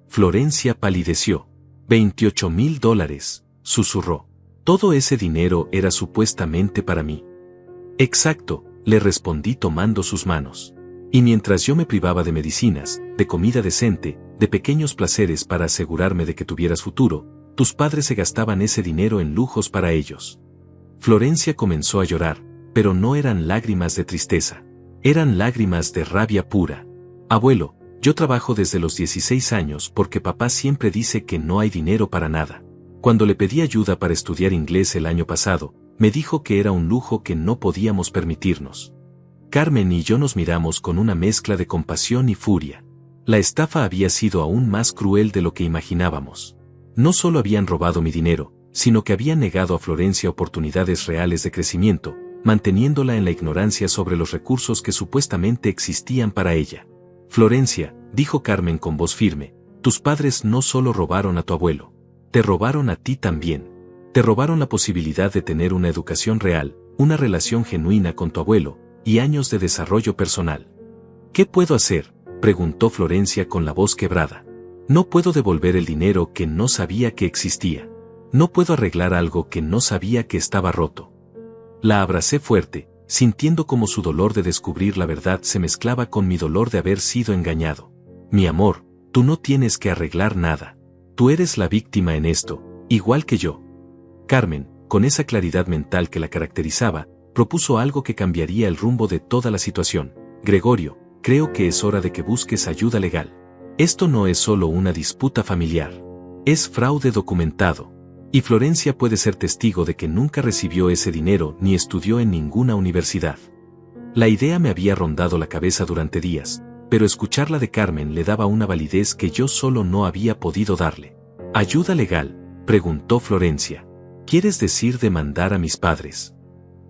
Florencia palideció. $28,000, susurró. Todo ese dinero era supuestamente para mí. Exacto, le respondí tomando sus manos. Y mientras yo me privaba de medicinas, de comida decente, de pequeños placeres para asegurarme de que tuvieras futuro, tus padres se gastaban ese dinero en lujos para ellos. Florencia comenzó a llorar, pero no eran lágrimas de tristeza. Eran lágrimas de rabia pura. Abuelo, yo trabajo desde los 16 años porque papá siempre dice que no hay dinero para nada. Cuando le pedí ayuda para estudiar inglés el año pasado, me dijo que era un lujo que no podíamos permitirnos. Carmen y yo nos miramos con una mezcla de compasión y furia. La estafa había sido aún más cruel de lo que imaginábamos. No solo habían robado mi dinero, sino que habían negado a Florencia oportunidades reales de crecimiento, manteniéndola en la ignorancia sobre los recursos que supuestamente existían para ella. Florencia, dijo Carmen con voz firme, tus padres no solo robaron a tu abuelo. Te robaron a ti también. Te robaron la posibilidad de tener una educación real, una relación genuina con tu abuelo, y años de desarrollo personal. ¿Qué puedo hacer?, preguntó Florencia con la voz quebrada. No puedo devolver el dinero que no sabía que existía. No puedo arreglar algo que no sabía que estaba roto. La abracé fuerte, sintiendo como su dolor de descubrir la verdad se mezclaba con mi dolor de haber sido engañado. Mi amor, tú no tienes que arreglar nada. Tú eres la víctima en esto, igual que yo. Carmen, con esa claridad mental que la caracterizaba, propuso algo que cambiaría el rumbo de toda la situación. Gregorio, creo que es hora de que busques ayuda legal. Esto no es solo una disputa familiar. Es fraude documentado. Y Florencia puede ser testigo de que nunca recibió ese dinero ni estudió en ninguna universidad. La idea me había rondado la cabeza durante días, pero escucharla de Carmen le daba una validez que yo solo no había podido darle. ¿Ayuda legal?, preguntó Florencia. ¿Quieres decir demandar a mis padres?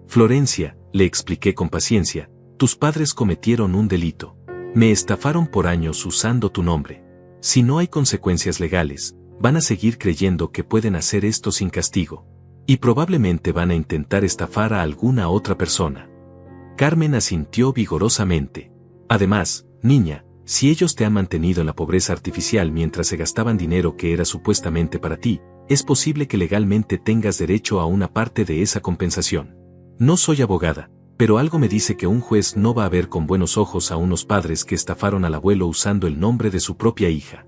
Florencia, le expliqué con paciencia, tus padres cometieron un delito. Me estafaron por años usando tu nombre. Si no hay consecuencias legales, van a seguir creyendo que pueden hacer esto sin castigo. Y probablemente van a intentar estafar a alguna otra persona. Carmen asintió vigorosamente. Además, niña, si ellos te han mantenido en la pobreza artificial mientras se gastaban dinero que era supuestamente para ti, es posible que legalmente tengas derecho a una parte de esa compensación. No soy abogada, pero algo me dice que un juez no va a ver con buenos ojos a unos padres que estafaron al abuelo usando el nombre de su propia hija.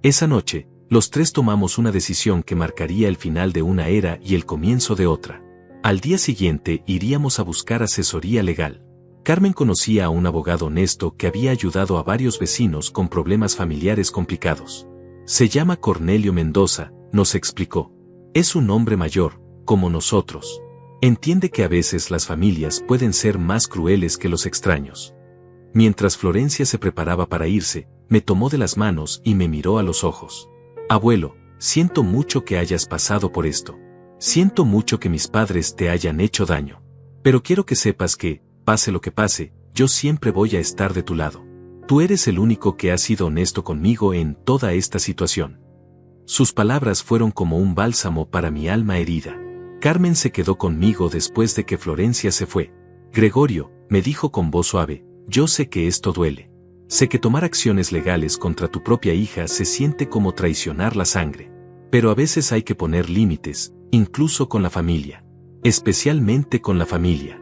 Esa noche, los tres tomamos una decisión que marcaría el final de una era y el comienzo de otra. Al día siguiente iríamos a buscar asesoría legal. Carmen conocía a un abogado honesto que había ayudado a varios vecinos con problemas familiares complicados. Se llama Cornelio Mendoza, nos explicó. Es un hombre mayor, como nosotros. Entiende que a veces las familias pueden ser más crueles que los extraños. Mientras Florencia se preparaba para irse, me tomó de las manos y me miró a los ojos. Abuelo, siento mucho que hayas pasado por esto. Siento mucho que mis padres te hayan hecho daño. Pero quiero que sepas que, pase lo que pase, yo siempre voy a estar de tu lado. Tú eres el único que ha sido honesto conmigo en toda esta situación. Sus palabras fueron como un bálsamo para mi alma herida. Carmen se quedó conmigo después de que Florencia se fue. Gregorio, me dijo con voz suave, yo sé que esto duele. Sé que tomar acciones legales contra tu propia hija se siente como traicionar la sangre. Pero a veces hay que poner límites, incluso con la familia. Especialmente con la familia.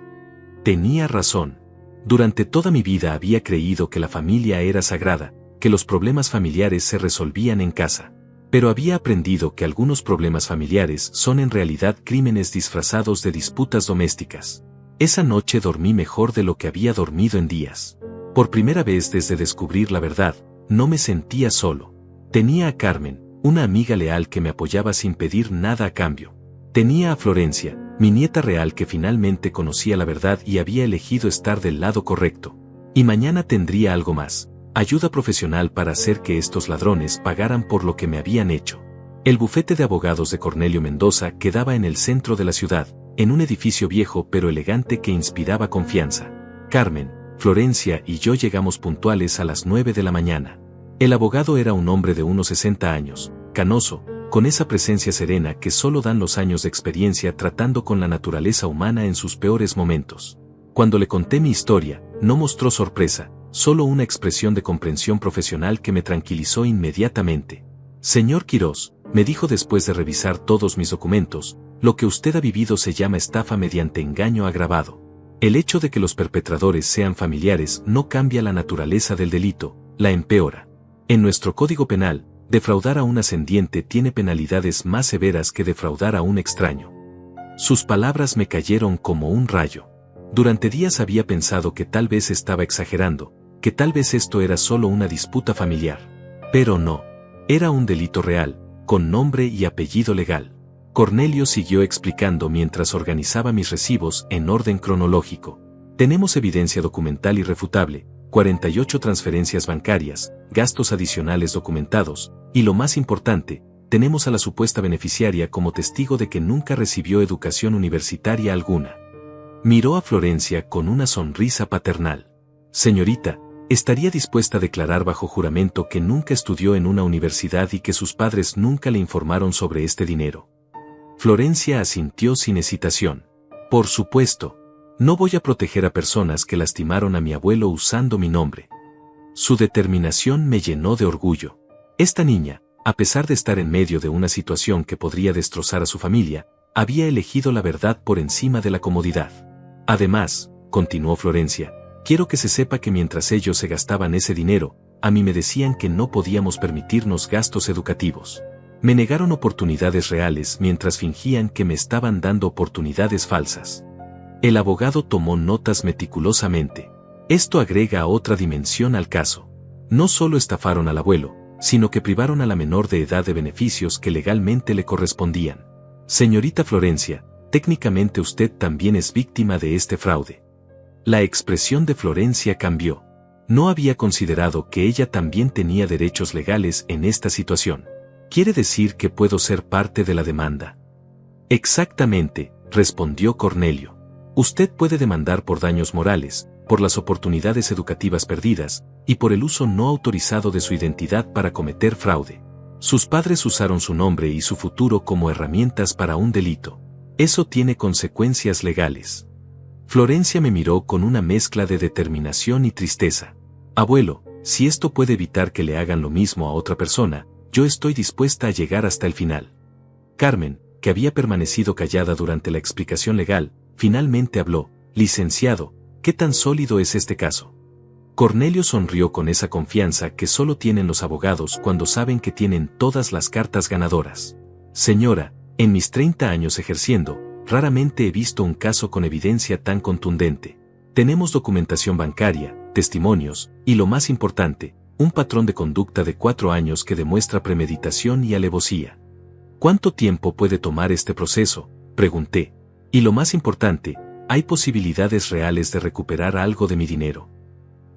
Tenía razón. Durante toda mi vida había creído que la familia era sagrada, que los problemas familiares se resolvían en casa. Pero había aprendido que algunos problemas familiares son en realidad crímenes disfrazados de disputas domésticas. Esa noche dormí mejor de lo que había dormido en días. Por primera vez desde descubrir la verdad, no me sentía solo. Tenía a Carmen, una amiga leal que me apoyaba sin pedir nada a cambio. Tenía a Florencia, mi nieta real que finalmente conocía la verdad y había elegido estar del lado correcto. Y mañana tendría algo más, ayuda profesional para hacer que estos ladrones pagaran por lo que me habían hecho. El bufete de abogados de Cornelio Mendoza quedaba en el centro de la ciudad, en un edificio viejo pero elegante que inspiraba confianza. Carmen, Florencia y yo llegamos puntuales a las 9 de la mañana. El abogado era un hombre de unos 60 años, canoso, con esa presencia serena que solo dan los años de experiencia tratando con la naturaleza humana en sus peores momentos. Cuando le conté mi historia, no mostró sorpresa, solo una expresión de comprensión profesional que me tranquilizó inmediatamente. Señor Quirós, me dijo después de revisar todos mis documentos, lo que usted ha vivido se llama estafa mediante engaño agravado. El hecho de que los perpetradores sean familiares no cambia la naturaleza del delito, la empeora. En nuestro Código Penal, defraudar a un ascendiente tiene penalidades más severas que defraudar a un extraño. Sus palabras me cayeron como un rayo. Durante días había pensado que tal vez estaba exagerando, que tal vez esto era solo una disputa familiar. Pero no. Era un delito real, con nombre y apellido legal. Cornelio siguió explicando mientras organizaba mis recibos en orden cronológico. Tenemos evidencia documental irrefutable, 48 transferencias bancarias, gastos adicionales documentados, y lo más importante, tenemos a la supuesta beneficiaria como testigo de que nunca recibió educación universitaria alguna. Miró a Florencia con una sonrisa paternal. Señorita, ¿estaría dispuesta a declarar bajo juramento que nunca estudió en una universidad y que sus padres nunca le informaron sobre este dinero? Florencia asintió sin hesitación. Por supuesto. No voy a proteger a personas que lastimaron a mi abuelo usando mi nombre. Su determinación me llenó de orgullo. Esta niña, a pesar de estar en medio de una situación que podría destrozar a su familia, había elegido la verdad por encima de la comodidad. Además, continuó Florencia, quiero que se sepa que mientras ellos se gastaban ese dinero, a mí me decían que no podíamos permitirnos gastos educativos. Me negaron oportunidades reales mientras fingían que me estaban dando oportunidades falsas. El abogado tomó notas meticulosamente. Esto agrega otra dimensión al caso. No solo estafaron al abuelo, sino que privaron a la menor de edad de beneficios que legalmente le correspondían. Señorita Florencia, técnicamente usted también es víctima de este fraude. La expresión de Florencia cambió. No había considerado que ella también tenía derechos legales en esta situación. ¿Quiere decir que puedo ser parte de la demanda? Exactamente, respondió Cornelio. Usted puede demandar por daños morales, por las oportunidades educativas perdidas, y por el uso no autorizado de su identidad para cometer fraude. Sus padres usaron su nombre y su futuro como herramientas para un delito. Eso tiene consecuencias legales. Florencia me miró con una mezcla de determinación y tristeza. Abuelo, si esto puede evitar que le hagan lo mismo a otra persona, yo estoy dispuesta a llegar hasta el final. Carmen, que había permanecido callada durante la explicación legal, finalmente habló. Licenciado, ¿qué tan sólido es este caso? Cornelio sonrió con esa confianza que solo tienen los abogados cuando saben que tienen todas las cartas ganadoras. Señora, en mis 30 años ejerciendo, raramente he visto un caso con evidencia tan contundente. Tenemos documentación bancaria, testimonios, y lo más importante, un patrón de conducta de 4 años que demuestra premeditación y alevosía. ¿Cuánto tiempo puede tomar este proceso?, pregunté. Y lo más importante, ¿hay posibilidades reales de recuperar algo de mi dinero?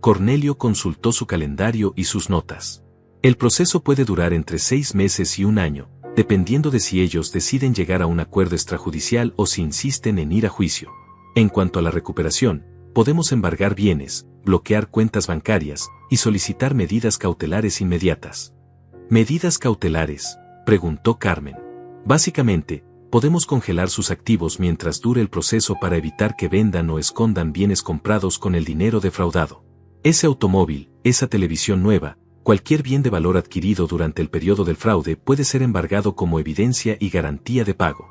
Cornelio consultó su calendario y sus notas. El proceso puede durar entre 6 meses y 1 año, dependiendo de si ellos deciden llegar a un acuerdo extrajudicial o si insisten en ir a juicio. En cuanto a la recuperación, podemos embargar bienes, bloquear cuentas bancarias y solicitar medidas cautelares inmediatas. ¿Medidas cautelares?, preguntó Carmen. Básicamente, podemos congelar sus activos mientras dure el proceso para evitar que vendan o escondan bienes comprados con el dinero defraudado. Ese automóvil, esa televisión nueva, cualquier bien de valor adquirido durante el periodo del fraude puede ser embargado como evidencia y garantía de pago.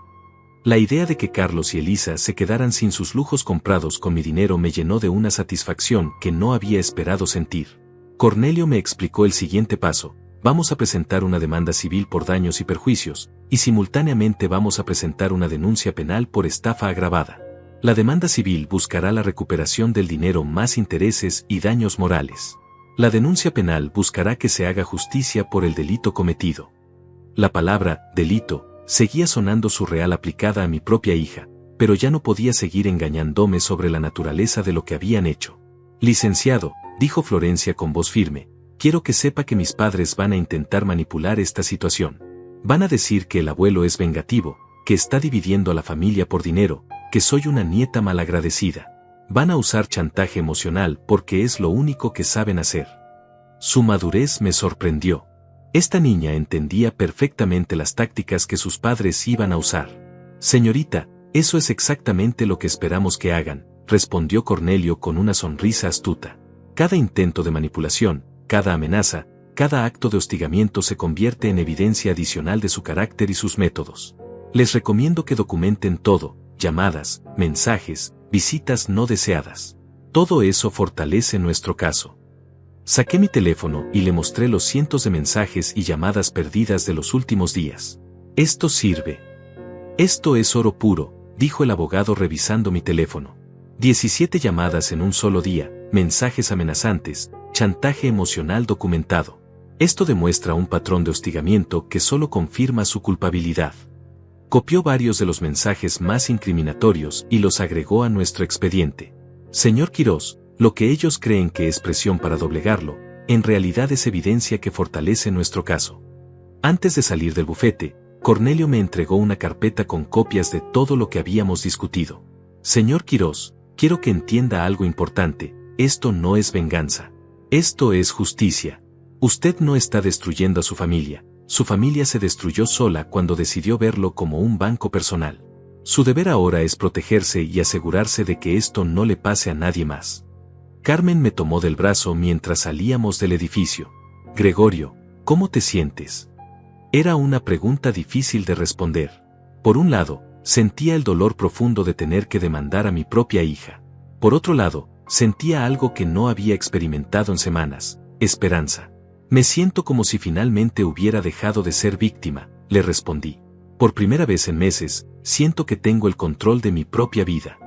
La idea de que Carlos y Elisa se quedaran sin sus lujos comprados con mi dinero me llenó de una satisfacción que no había esperado sentir. Cornelio me explicó el siguiente paso. Vamos a presentar una demanda civil por daños y perjuicios, y simultáneamente vamos a presentar una denuncia penal por estafa agravada. La demanda civil buscará la recuperación del dinero más intereses y daños morales. La denuncia penal buscará que se haga justicia por el delito cometido. La palabra, delito, seguía sonando surreal aplicada a mi propia hija, pero ya no podía seguir engañándome sobre la naturaleza de lo que habían hecho. Licenciado, dijo Florencia con voz firme, quiero que sepa que mis padres van a intentar manipular esta situación. Van a decir que el abuelo es vengativo, que está dividiendo a la familia por dinero, que soy una nieta malagradecida. Van a usar chantaje emocional porque es lo único que saben hacer. Su madurez me sorprendió. Esta niña entendía perfectamente las tácticas que sus padres iban a usar. Señorita, eso es exactamente lo que esperamos que hagan, respondió Cornelio con una sonrisa astuta. Cada intento de manipulación, cada amenaza, cada acto de hostigamiento se convierte en evidencia adicional de su carácter y sus métodos. Les recomiendo que documenten todo, llamadas, mensajes, visitas no deseadas. Todo eso fortalece nuestro caso. Saqué mi teléfono y le mostré los cientos de mensajes y llamadas perdidas de los últimos días. Esto sirve. Esto es oro puro, dijo el abogado revisando mi teléfono. 17 llamadas en un solo día, mensajes amenazantes, chantaje emocional documentado. Esto demuestra un patrón de hostigamiento que solo confirma su culpabilidad. Copió varios de los mensajes más incriminatorios y los agregó a nuestro expediente. Señor Quirós, lo que ellos creen que es presión para doblegarlo, en realidad es evidencia que fortalece nuestro caso. Antes de salir del bufete, Cornelio me entregó una carpeta con copias de todo lo que habíamos discutido. Señor Quirós, quiero que entienda algo importante, esto no es venganza. Esto es justicia. Usted no está destruyendo a su familia se destruyó sola cuando decidió verlo como un banco personal. Su deber ahora es protegerse y asegurarse de que esto no le pase a nadie más. Carmen me tomó del brazo mientras salíamos del edificio. Gregorio, ¿cómo te sientes? Era una pregunta difícil de responder. Por un lado, sentía el dolor profundo de tener que demandar a mi propia hija. Por otro lado, sentía algo que no había experimentado en semanas, esperanza. Me siento como si finalmente hubiera dejado de ser víctima, le respondí. Por primera vez en meses, siento que tengo el control de mi propia vida.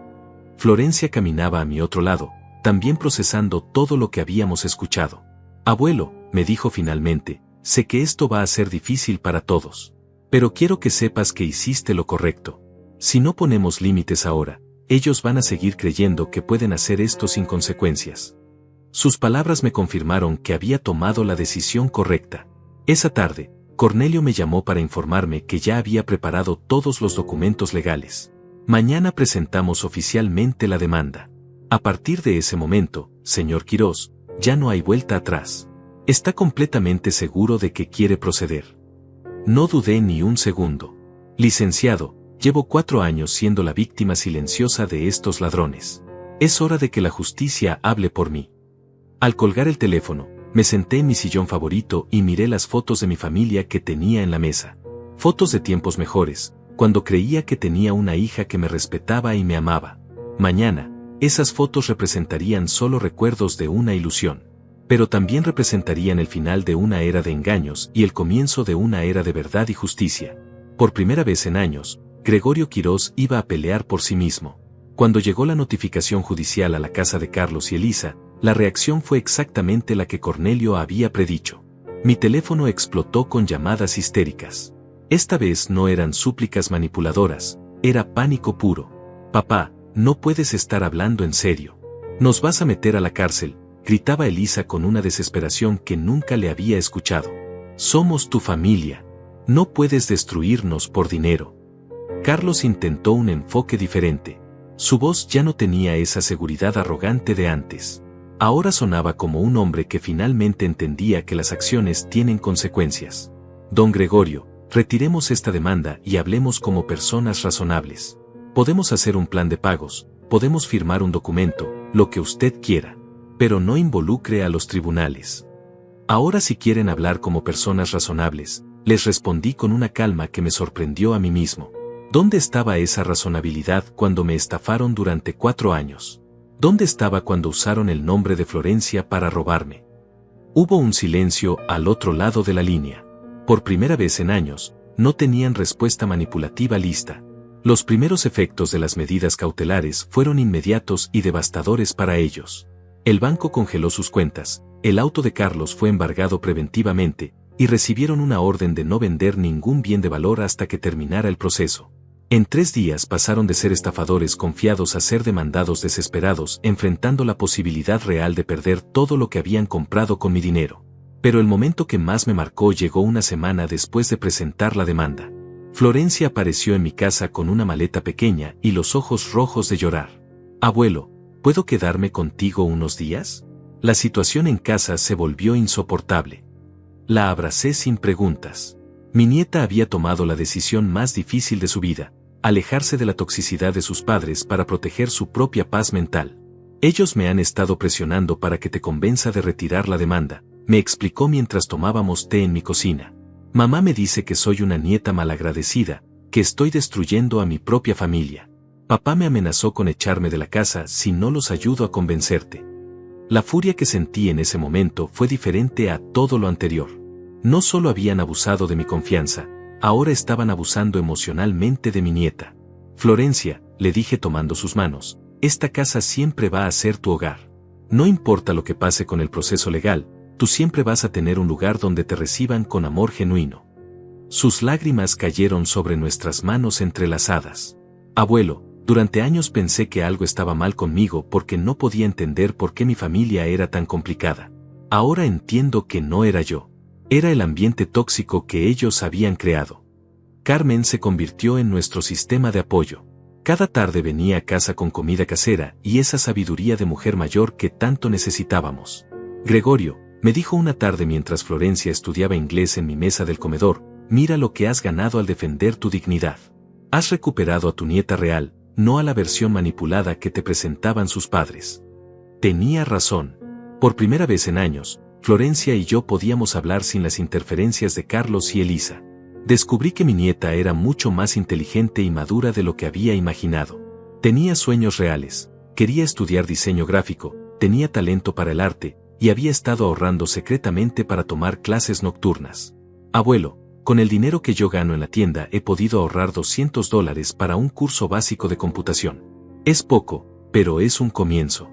Florencia caminaba a mi otro lado, también procesando todo lo que habíamos escuchado. Abuelo, me dijo finalmente, sé que esto va a ser difícil para todos. Pero quiero que sepas que hiciste lo correcto. Si no ponemos límites ahora, ellos van a seguir creyendo que pueden hacer esto sin consecuencias. Sus palabras me confirmaron que había tomado la decisión correcta. Esa tarde, Cornelio me llamó para informarme que ya había preparado todos los documentos legales. Mañana presentamos oficialmente la demanda. A partir de ese momento, señor Quirós, ya no hay vuelta atrás. Está completamente seguro de que quiere proceder. No dudé ni un segundo. Licenciado, llevo 4 años siendo la víctima silenciosa de estos ladrones. Es hora de que la justicia hable por mí. Al colgar el teléfono, me senté en mi sillón favorito y miré las fotos de mi familia que tenía en la mesa. Fotos de tiempos mejores, cuando creía que tenía una hija que me respetaba y me amaba. Mañana, esas fotos representarían solo recuerdos de una ilusión. Pero también representarían el final de una era de engaños y el comienzo de una era de verdad y justicia. Por primera vez en años, Gregorio Quirós iba a pelear por sí mismo. Cuando llegó la notificación judicial a la casa de Carlos y Elisa, la reacción fue exactamente la que Cornelio había predicho. Mi teléfono explotó con llamadas histéricas. Esta vez no eran súplicas manipuladoras, era pánico puro. Papá, no puedes estar hablando en serio. Nos vas a meter a la cárcel, gritaba Elisa con una desesperación que nunca le había escuchado. Somos tu familia. No puedes destruirnos por dinero. Carlos intentó un enfoque diferente. Su voz ya no tenía esa seguridad arrogante de antes. Ahora sonaba como un hombre que finalmente entendía que las acciones tienen consecuencias. Don Gregorio, retiremos esta demanda y hablemos como personas razonables. Podemos hacer un plan de pagos, podemos firmar un documento, lo que usted quiera. Pero no involucre a los tribunales. Ahora si quieren hablar como personas razonables, les respondí con una calma que me sorprendió a mí mismo. ¿Dónde estaba esa razonabilidad cuando me estafaron durante 4 años? ¿Dónde estaba cuando usaron el nombre de Florencia para robarme? Hubo un silencio al otro lado de la línea. Por primera vez en años, no tenían respuesta manipulativa lista. Los primeros efectos de las medidas cautelares fueron inmediatos y devastadores para ellos. El banco congeló sus cuentas, el auto de Carlos fue embargado preventivamente, y recibieron una orden de no vender ningún bien de valor hasta que terminara el proceso. En 3 días pasaron de ser estafadores confiados a ser demandados desesperados, enfrentando la posibilidad real de perder todo lo que habían comprado con mi dinero. Pero el momento que más me marcó llegó una semana después de presentar la demanda. Florencia apareció en mi casa con una maleta pequeña y los ojos rojos de llorar. Abuelo, ¿puedo quedarme contigo unos días? La situación en casa se volvió insoportable. La abracé sin preguntas. Mi nieta había tomado la decisión más difícil de su vida, alejarse de la toxicidad de sus padres para proteger su propia paz mental. Ellos me han estado presionando para que te convenza de retirar la demanda, me explicó mientras tomábamos té en mi cocina. Mamá me dice que soy una nieta malagradecida, que estoy destruyendo a mi propia familia. Papá me amenazó con echarme de la casa si no los ayudo a convencerte. La furia que sentí en ese momento fue diferente a todo lo anterior. No solo habían abusado de mi confianza, ahora estaban abusando emocionalmente de mi nieta. Florencia, le dije tomando sus manos, esta casa siempre va a ser tu hogar. No importa lo que pase con el proceso legal, tú siempre vas a tener un lugar donde te reciban con amor genuino. Sus lágrimas cayeron sobre nuestras manos entrelazadas. Abuelo, durante años pensé que algo estaba mal conmigo porque no podía entender por qué mi familia era tan complicada. Ahora entiendo que no era yo. Era el ambiente tóxico que ellos habían creado. Carmen se convirtió en nuestro sistema de apoyo. Cada tarde venía a casa con comida casera y esa sabiduría de mujer mayor que tanto necesitábamos. Gregorio, me dijo una tarde mientras Florencia estudiaba inglés en mi mesa del comedor, mira lo que has ganado al defender tu dignidad. Has recuperado a tu nieta real, no a la versión manipulada que te presentaban sus padres. Tenía razón. Por primera vez en años, Florencia y yo podíamos hablar sin las interferencias de Carlos y Elisa. Descubrí que mi nieta era mucho más inteligente y madura de lo que había imaginado. Tenía sueños reales, quería estudiar diseño gráfico, tenía talento para el arte, y había estado ahorrando secretamente para tomar clases nocturnas. Abuelo, con el dinero que yo gano en la tienda he podido ahorrar $200 para un curso básico de computación. Es poco, pero es un comienzo.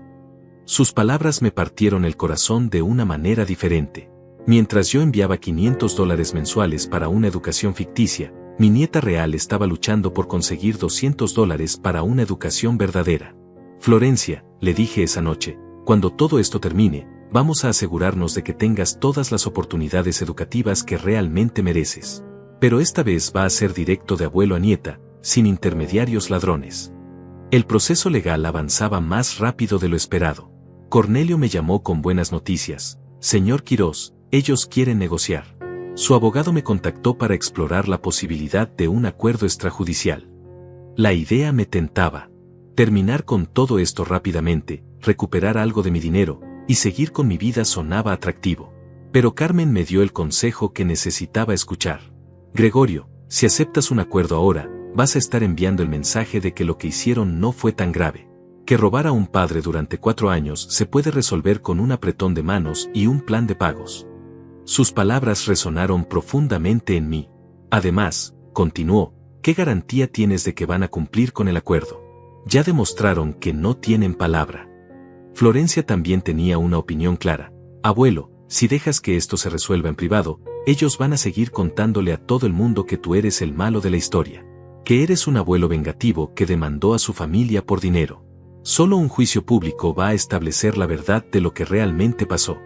Sus palabras me partieron el corazón de una manera diferente. Mientras yo enviaba $500 mensuales para una educación ficticia, mi nieta real estaba luchando por conseguir $200 para una educación verdadera. Florencia, le dije esa noche, cuando todo esto termine, vamos a asegurarnos de que tengas todas las oportunidades educativas que realmente mereces. Pero esta vez va a ser directo de abuelo a nieta, sin intermediarios ladrones. El proceso legal avanzaba más rápido de lo esperado. Cornelio me llamó con buenas noticias. Señor Quirós, ellos quieren negociar. Su abogado me contactó para explorar la posibilidad de un acuerdo extrajudicial. La idea me tentaba. Terminar con todo esto rápidamente, recuperar algo de mi dinero, y seguir con mi vida sonaba atractivo. Pero Carmen me dio el consejo que necesitaba escuchar. Gregorio, si aceptas un acuerdo ahora, vas a estar enviando el mensaje de que lo que hicieron no fue tan grave. Que robar a un padre durante 4 años se puede resolver con un apretón de manos y un plan de pagos. Sus palabras resonaron profundamente en mí. Además, continuó, ¿qué garantía tienes de que van a cumplir con el acuerdo? Ya demostraron que no tienen palabra. Florencia también tenía una opinión clara. Abuelo, si dejas que esto se resuelva en privado, ellos van a seguir contándole a todo el mundo que tú eres el malo de la historia. Que eres un abuelo vengativo que demandó a su familia por dinero. Solo un juicio público va a establecer la verdad de lo que realmente pasó.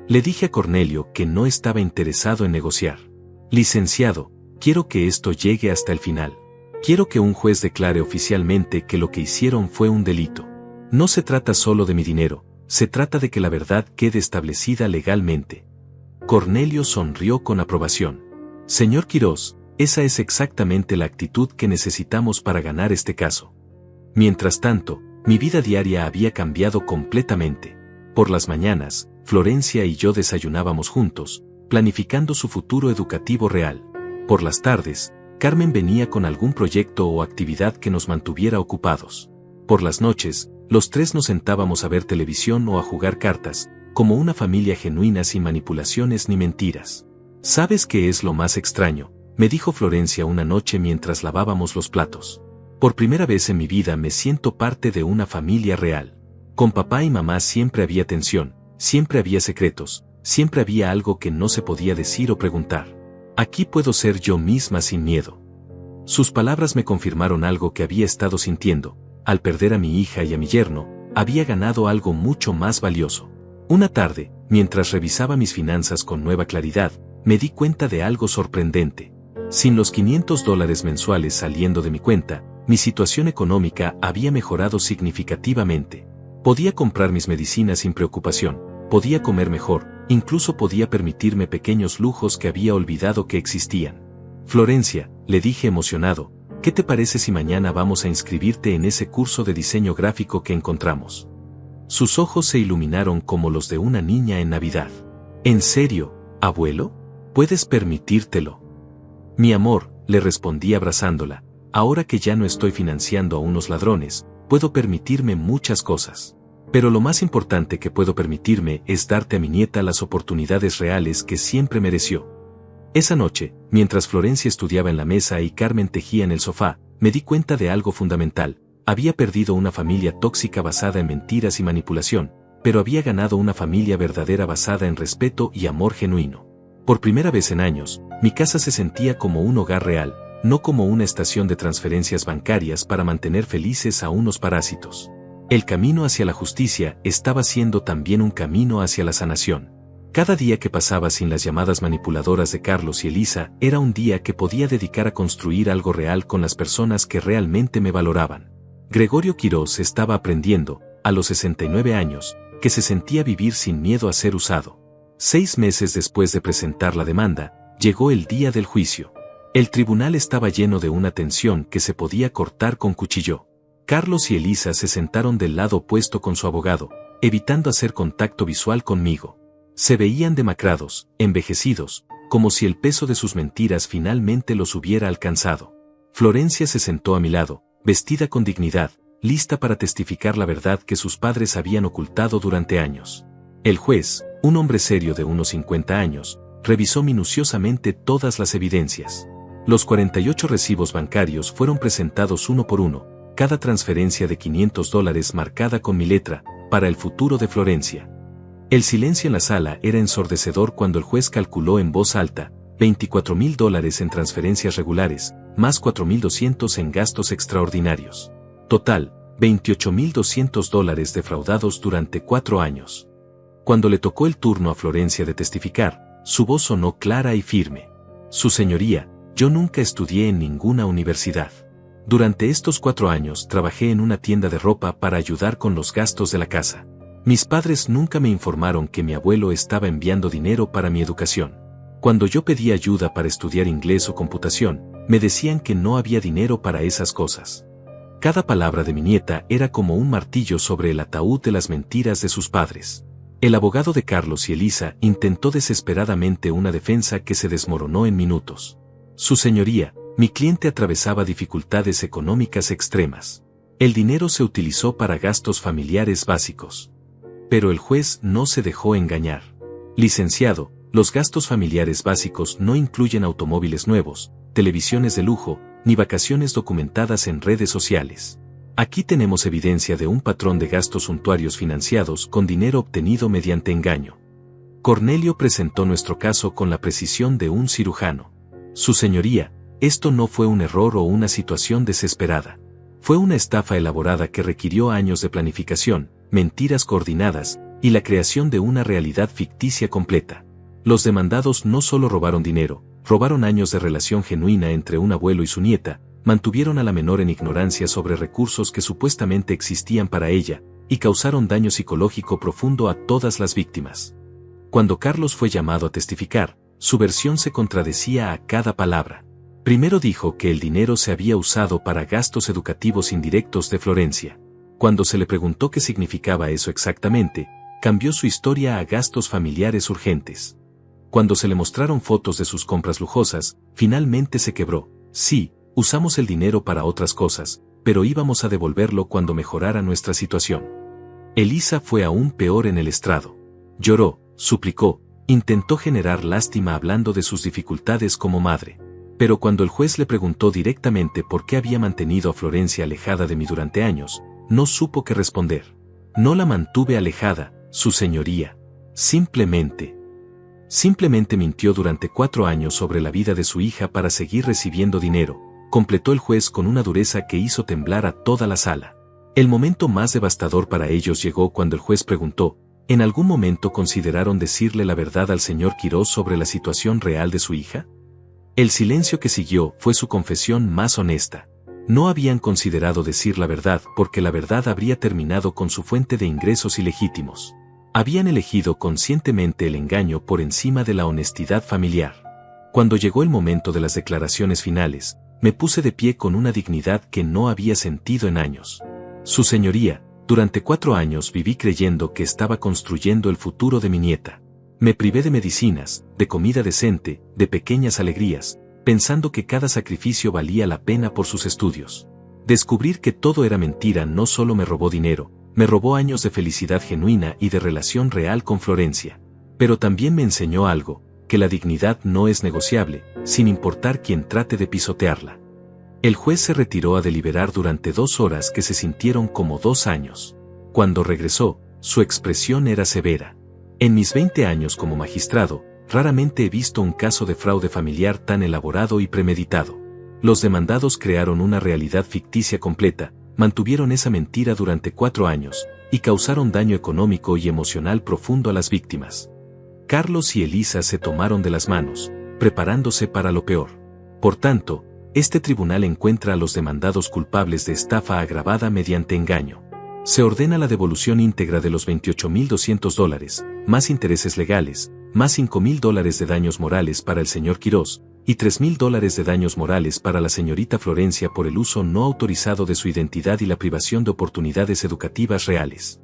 Le dije a Cornelio que no estaba interesado en negociar. Licenciado, quiero que esto llegue hasta el final. Quiero que un juez declare oficialmente que lo que hicieron fue un delito. No se trata solo de mi dinero, se trata de que la verdad quede establecida legalmente. Cornelio sonrió con aprobación. Señor Quirós, esa es exactamente la actitud que necesitamos para ganar este caso. Mientras tanto, mi vida diaria había cambiado completamente. Por las mañanas, Florencia y yo desayunábamos juntos, planificando su futuro educativo real. Por las tardes, Carmen venía con algún proyecto o actividad que nos mantuviera ocupados. Por las noches, los tres nos sentábamos a ver televisión o a jugar cartas, como una familia genuina sin manipulaciones ni mentiras. ¿Sabes qué es lo más extraño?, me dijo Florencia una noche mientras lavábamos los platos. Por primera vez en mi vida me siento parte de una familia real. Con papá y mamá siempre había tensión, siempre había secretos, siempre había algo que no se podía decir o preguntar. Aquí puedo ser yo misma sin miedo. Sus palabras me confirmaron algo que había estado sintiendo. Al perder a mi hija y a mi yerno, había ganado algo mucho más valioso. Una tarde, mientras revisaba mis finanzas con nueva claridad, me di cuenta de algo sorprendente. Sin los $500 mensuales saliendo de mi cuenta, mi situación económica había mejorado significativamente. Podía comprar mis medicinas sin preocupación, podía comer mejor, incluso podía permitirme pequeños lujos que había olvidado que existían. Florencia, le dije emocionado, ¿qué te parece si mañana vamos a inscribirte en ese curso de diseño gráfico que encontramos? Sus ojos se iluminaron como los de una niña en Navidad. ¿En serio, abuelo? ¿Puedes permitírtelo? Mi amor, le respondí abrazándola, ahora que ya no estoy financiando a unos ladrones, puedo permitirme muchas cosas. Pero lo más importante que puedo permitirme es darte a mi nieta las oportunidades reales que siempre mereció. Esa noche, mientras Florencia estudiaba en la mesa y Carmen tejía en el sofá, me di cuenta de algo fundamental. Había perdido una familia tóxica basada en mentiras y manipulación, pero había ganado una familia verdadera basada en respeto y amor genuino. Por primera vez en años, mi casa se sentía como un hogar real, no como una estación de transferencias bancarias para mantener felices a unos parásitos. El camino hacia la justicia estaba siendo también un camino hacia la sanación. Cada día que pasaba sin las llamadas manipuladoras de Carlos y Elisa era un día que podía dedicar a construir algo real con las personas que realmente me valoraban. Gregorio Quirós estaba aprendiendo, a los 69 años, que se sentía vivir sin miedo a ser usado. 6 meses después de presentar la demanda, llegó el día del juicio. El tribunal estaba lleno de una tensión que se podía cortar con cuchillo. Carlos y Elisa se sentaron del lado opuesto con su abogado, evitando hacer contacto visual conmigo. Se veían demacrados, envejecidos, como si el peso de sus mentiras finalmente los hubiera alcanzado. Florencia se sentó a mi lado, vestida con dignidad, lista para testificar la verdad que sus padres habían ocultado durante años. El juez, un hombre serio de unos 50 años, revisó minuciosamente todas las evidencias. Los 48 recibos bancarios fueron presentados uno por uno, cada transferencia de $500 marcada con mi letra, para el futuro de Florencia. El silencio en la sala era ensordecedor cuando el juez calculó en voz alta, $24,000 en transferencias regulares, más $4,200 en gastos extraordinarios. Total, $28,200 defraudados durante 4 años. Cuando le tocó el turno a Florencia de testificar, su voz sonó clara y firme. Su señoría, yo nunca estudié en ninguna universidad. Durante estos 4 años trabajé en una tienda de ropa para ayudar con los gastos de la casa. Mis padres nunca me informaron que mi abuelo estaba enviando dinero para mi educación. Cuando yo pedía ayuda para estudiar inglés o computación, me decían que no había dinero para esas cosas. Cada palabra de mi nieta era como un martillo sobre el ataúd de las mentiras de sus padres. El abogado de Carlos y Elisa intentó desesperadamente una defensa que se desmoronó en minutos. Su señoría, mi cliente atravesaba dificultades económicas extremas. El dinero se utilizó para gastos familiares básicos. Pero el juez no se dejó engañar. Licenciado, los gastos familiares básicos no incluyen automóviles nuevos, televisiones de lujo, ni vacaciones documentadas en redes sociales. Aquí tenemos evidencia de un patrón de gastos suntuarios financiados con dinero obtenido mediante engaño. Cornelio presentó nuestro caso con la precisión de un cirujano. Su señoría, esto no fue un error o una situación desesperada. Fue una estafa elaborada que requirió años de planificación, mentiras coordinadas, y la creación de una realidad ficticia completa. Los demandados no solo robaron dinero, robaron años de relación genuina entre un abuelo y su nieta, mantuvieron a la menor en ignorancia sobre recursos que supuestamente existían para ella, y causaron daño psicológico profundo a todas las víctimas. Cuando Carlos fue llamado a testificar, su versión se contradecía a cada palabra. Primero dijo que el dinero se había usado para gastos educativos indirectos de Florencia. Cuando se le preguntó qué significaba eso exactamente, cambió su historia a gastos familiares urgentes. Cuando se le mostraron fotos de sus compras lujosas, finalmente se quebró. Sí, usamos el dinero para otras cosas, pero íbamos a devolverlo cuando mejorara nuestra situación. Elisa fue aún peor en el estrado. Lloró, suplicó, intentó generar lástima hablando de sus dificultades como madre. Pero cuando el juez le preguntó directamente por qué había mantenido a Florencia alejada de mí durante años, no supo qué responder. No la mantuve alejada, su señoría. Simplemente mintió durante 4 años sobre la vida de su hija para seguir recibiendo dinero, completó el juez con una dureza que hizo temblar a toda la sala. El momento más devastador para ellos llegó cuando el juez preguntó, ¿en algún momento consideraron decirle la verdad al señor Quirós sobre la situación real de su hija? El silencio que siguió fue su confesión más honesta. No habían considerado decir la verdad porque la verdad habría terminado con su fuente de ingresos ilegítimos. Habían elegido conscientemente el engaño por encima de la honestidad familiar. Cuando llegó el momento de las declaraciones finales, me puse de pie con una dignidad que no había sentido en años. Su señoría, durante 4 años viví creyendo que estaba construyendo el futuro de mi nieta. Me privé de medicinas, de comida decente, de pequeñas alegrías, pensando que cada sacrificio valía la pena por sus estudios. Descubrir que todo era mentira no solo me robó dinero, me robó años de felicidad genuina y de relación real con Florencia. Pero también me enseñó algo, que la dignidad no es negociable, sin importar quién trate de pisotearla. El juez se retiró a deliberar durante 2 horas que se sintieron como 2 años. Cuando regresó, su expresión era severa. En mis 20 años como magistrado, raramente he visto un caso de fraude familiar tan elaborado y premeditado. Los demandados crearon una realidad ficticia completa, mantuvieron esa mentira durante 4 años, y causaron daño económico y emocional profundo a las víctimas. Carlos y Elisa se tomaron de las manos, preparándose para lo peor. Por tanto, este tribunal encuentra a los demandados culpables de estafa agravada mediante engaño. Se ordena la devolución íntegra de los $28,200, más intereses legales, más $5,000 de daños morales para el señor Quirós, y $3,000 de daños morales para la señorita Florencia por el uso no autorizado de su identidad y la privación de oportunidades educativas reales.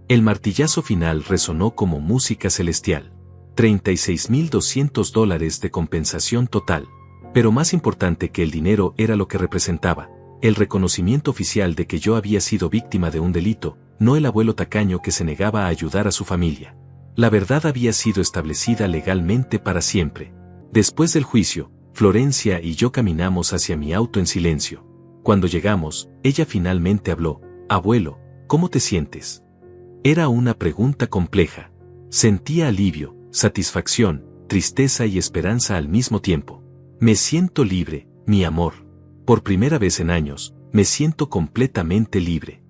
El martillazo final resonó como música celestial. $36,200 de compensación total. Pero más importante que el dinero era lo que representaba, el reconocimiento oficial de que yo había sido víctima de un delito, no el abuelo tacaño que se negaba a ayudar a su familia. La verdad había sido establecida legalmente para siempre. Después del juicio, Florencia y yo caminamos hacia mi auto en silencio. Cuando llegamos, ella finalmente habló. «Abuelo, ¿cómo te sientes?» Era una pregunta compleja. Sentía alivio, satisfacción, tristeza y esperanza al mismo tiempo. «Me siento libre, mi amor. Por primera vez en años, me siento completamente libre».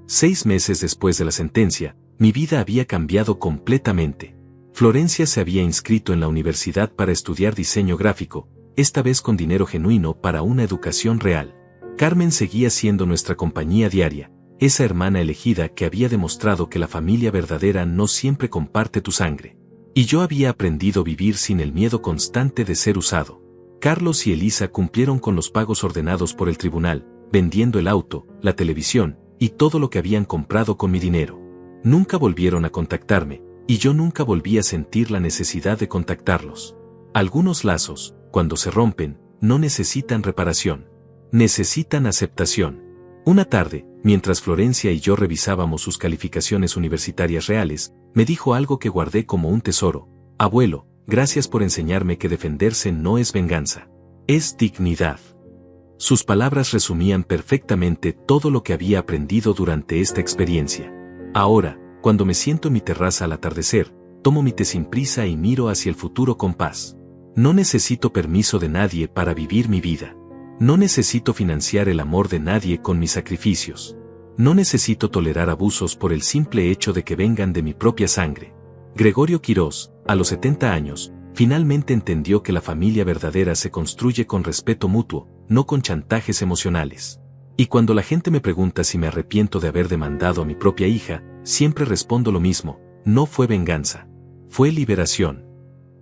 6 meses después de la sentencia, mi vida había cambiado completamente. Florencia se había inscrito en la universidad para estudiar diseño gráfico, esta vez con dinero genuino para una educación real. Carmen seguía siendo nuestra compañía diaria, esa hermana elegida que había demostrado que la familia verdadera no siempre comparte tu sangre. Y yo había aprendido a vivir sin el miedo constante de ser usado. Carlos y Elisa cumplieron con los pagos ordenados por el tribunal, vendiendo el auto, la televisión, y todo lo que habían comprado con mi dinero. Nunca volvieron a contactarme, y yo nunca volví a sentir la necesidad de contactarlos. Algunos lazos, cuando se rompen, no necesitan reparación. Necesitan aceptación. Una tarde, mientras Florencia y yo revisábamos sus calificaciones universitarias reales, me dijo algo que guardé como un tesoro. «Abuelo, gracias por enseñarme que defenderse no es venganza. Es dignidad». Sus palabras resumían perfectamente todo lo que había aprendido durante esta experiencia. Ahora, cuando me siento en mi terraza al atardecer, tomo mi té sin prisa y miro hacia el futuro con paz. No necesito permiso de nadie para vivir mi vida. No necesito financiar el amor de nadie con mis sacrificios. No necesito tolerar abusos por el simple hecho de que vengan de mi propia sangre. Gregorio Quirós, a los 70 años, finalmente entendió que la familia verdadera se construye con respeto mutuo, no con chantajes emocionales. Y cuando la gente me pregunta si me arrepiento de haber demandado a mi propia hija, siempre respondo lo mismo: no fue venganza. Fue liberación.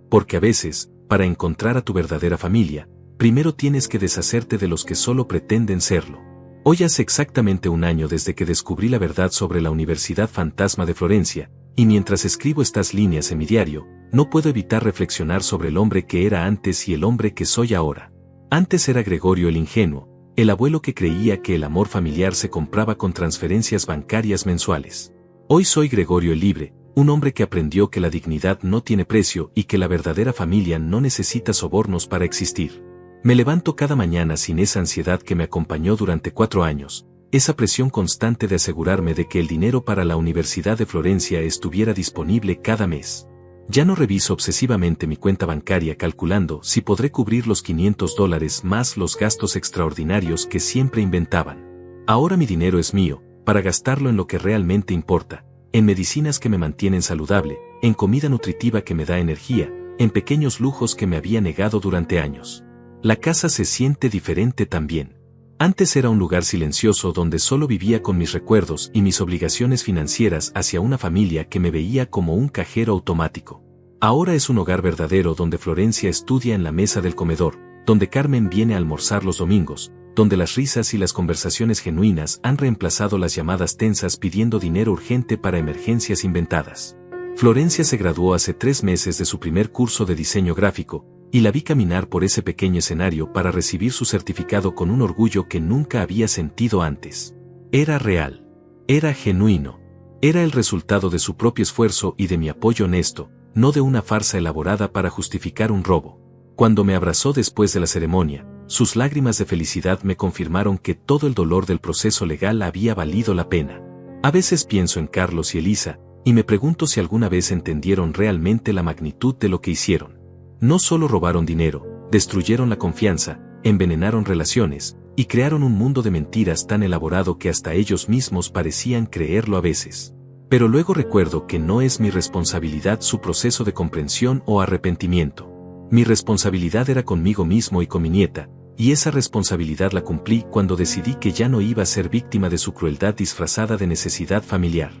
Porque a veces, para encontrar a tu verdadera familia, primero tienes que deshacerte de los que solo pretenden serlo. Hoy hace exactamente 1 año desde que descubrí la verdad sobre la Universidad Fantasma de Florencia, y mientras escribo estas líneas en mi diario, no puedo evitar reflexionar sobre el hombre que era antes y el hombre que soy ahora. Antes era Gregorio el ingenuo, el abuelo que creía que el amor familiar se compraba con transferencias bancarias mensuales. Hoy soy Gregorio el libre, un hombre que aprendió que la dignidad no tiene precio y que la verdadera familia no necesita sobornos para existir. Me levanto cada mañana sin esa ansiedad que me acompañó durante 4 años, esa presión constante de asegurarme de que el dinero para la Universidad de Florencia estuviera disponible cada mes. Ya no reviso obsesivamente mi cuenta bancaria calculando si podré cubrir los $500 más los gastos extraordinarios que siempre inventaban. Ahora mi dinero es mío, para gastarlo en lo que realmente importa, en medicinas que me mantienen saludable, en comida nutritiva que me da energía, en pequeños lujos que me había negado durante años. La casa se siente diferente también. Antes era un lugar silencioso donde solo vivía con mis recuerdos y mis obligaciones financieras hacia una familia que me veía como un cajero automático. Ahora es un hogar verdadero donde Florencia estudia en la mesa del comedor, donde Carmen viene a almorzar los domingos, donde las risas y las conversaciones genuinas han reemplazado las llamadas tensas pidiendo dinero urgente para emergencias inventadas. Florencia se graduó hace 3 meses de su primer curso de diseño gráfico, y la vi caminar por ese pequeño escenario para recibir su certificado con un orgullo que nunca había sentido antes. Era real. Era genuino. Era el resultado de su propio esfuerzo y de mi apoyo honesto, no de una farsa elaborada para justificar un robo. Cuando me abrazó después de la ceremonia, sus lágrimas de felicidad me confirmaron que todo el dolor del proceso legal había valido la pena. A veces pienso en Carlos y Elisa, y me pregunto si alguna vez entendieron realmente la magnitud de lo que hicieron. No solo robaron dinero, destruyeron la confianza, envenenaron relaciones, y crearon un mundo de mentiras tan elaborado que hasta ellos mismos parecían creerlo a veces. Pero luego recuerdo que no es mi responsabilidad su proceso de comprensión o arrepentimiento. Mi responsabilidad era conmigo mismo y con mi nieta, y esa responsabilidad la cumplí cuando decidí que ya no iba a ser víctima de su crueldad disfrazada de necesidad familiar.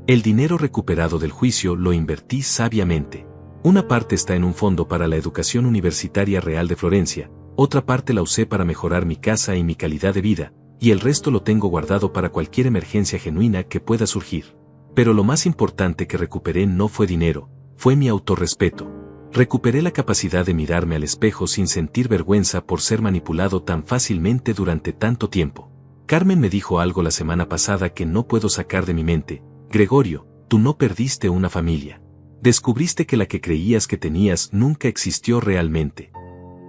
El dinero recuperado del juicio lo invertí sabiamente. Una parte está en un fondo para la educación universitaria real de Florencia, otra parte la usé para mejorar mi casa y mi calidad de vida, y el resto lo tengo guardado para cualquier emergencia genuina que pueda surgir. Pero lo más importante que recuperé no fue dinero, fue mi autorrespeto. Recuperé la capacidad de mirarme al espejo sin sentir vergüenza por ser manipulado tan fácilmente durante tanto tiempo. Carmen me dijo algo la semana pasada que no puedo sacar de mi mente: Gregorio, tú no perdiste una familia. Descubriste que la que creías que tenías nunca existió realmente.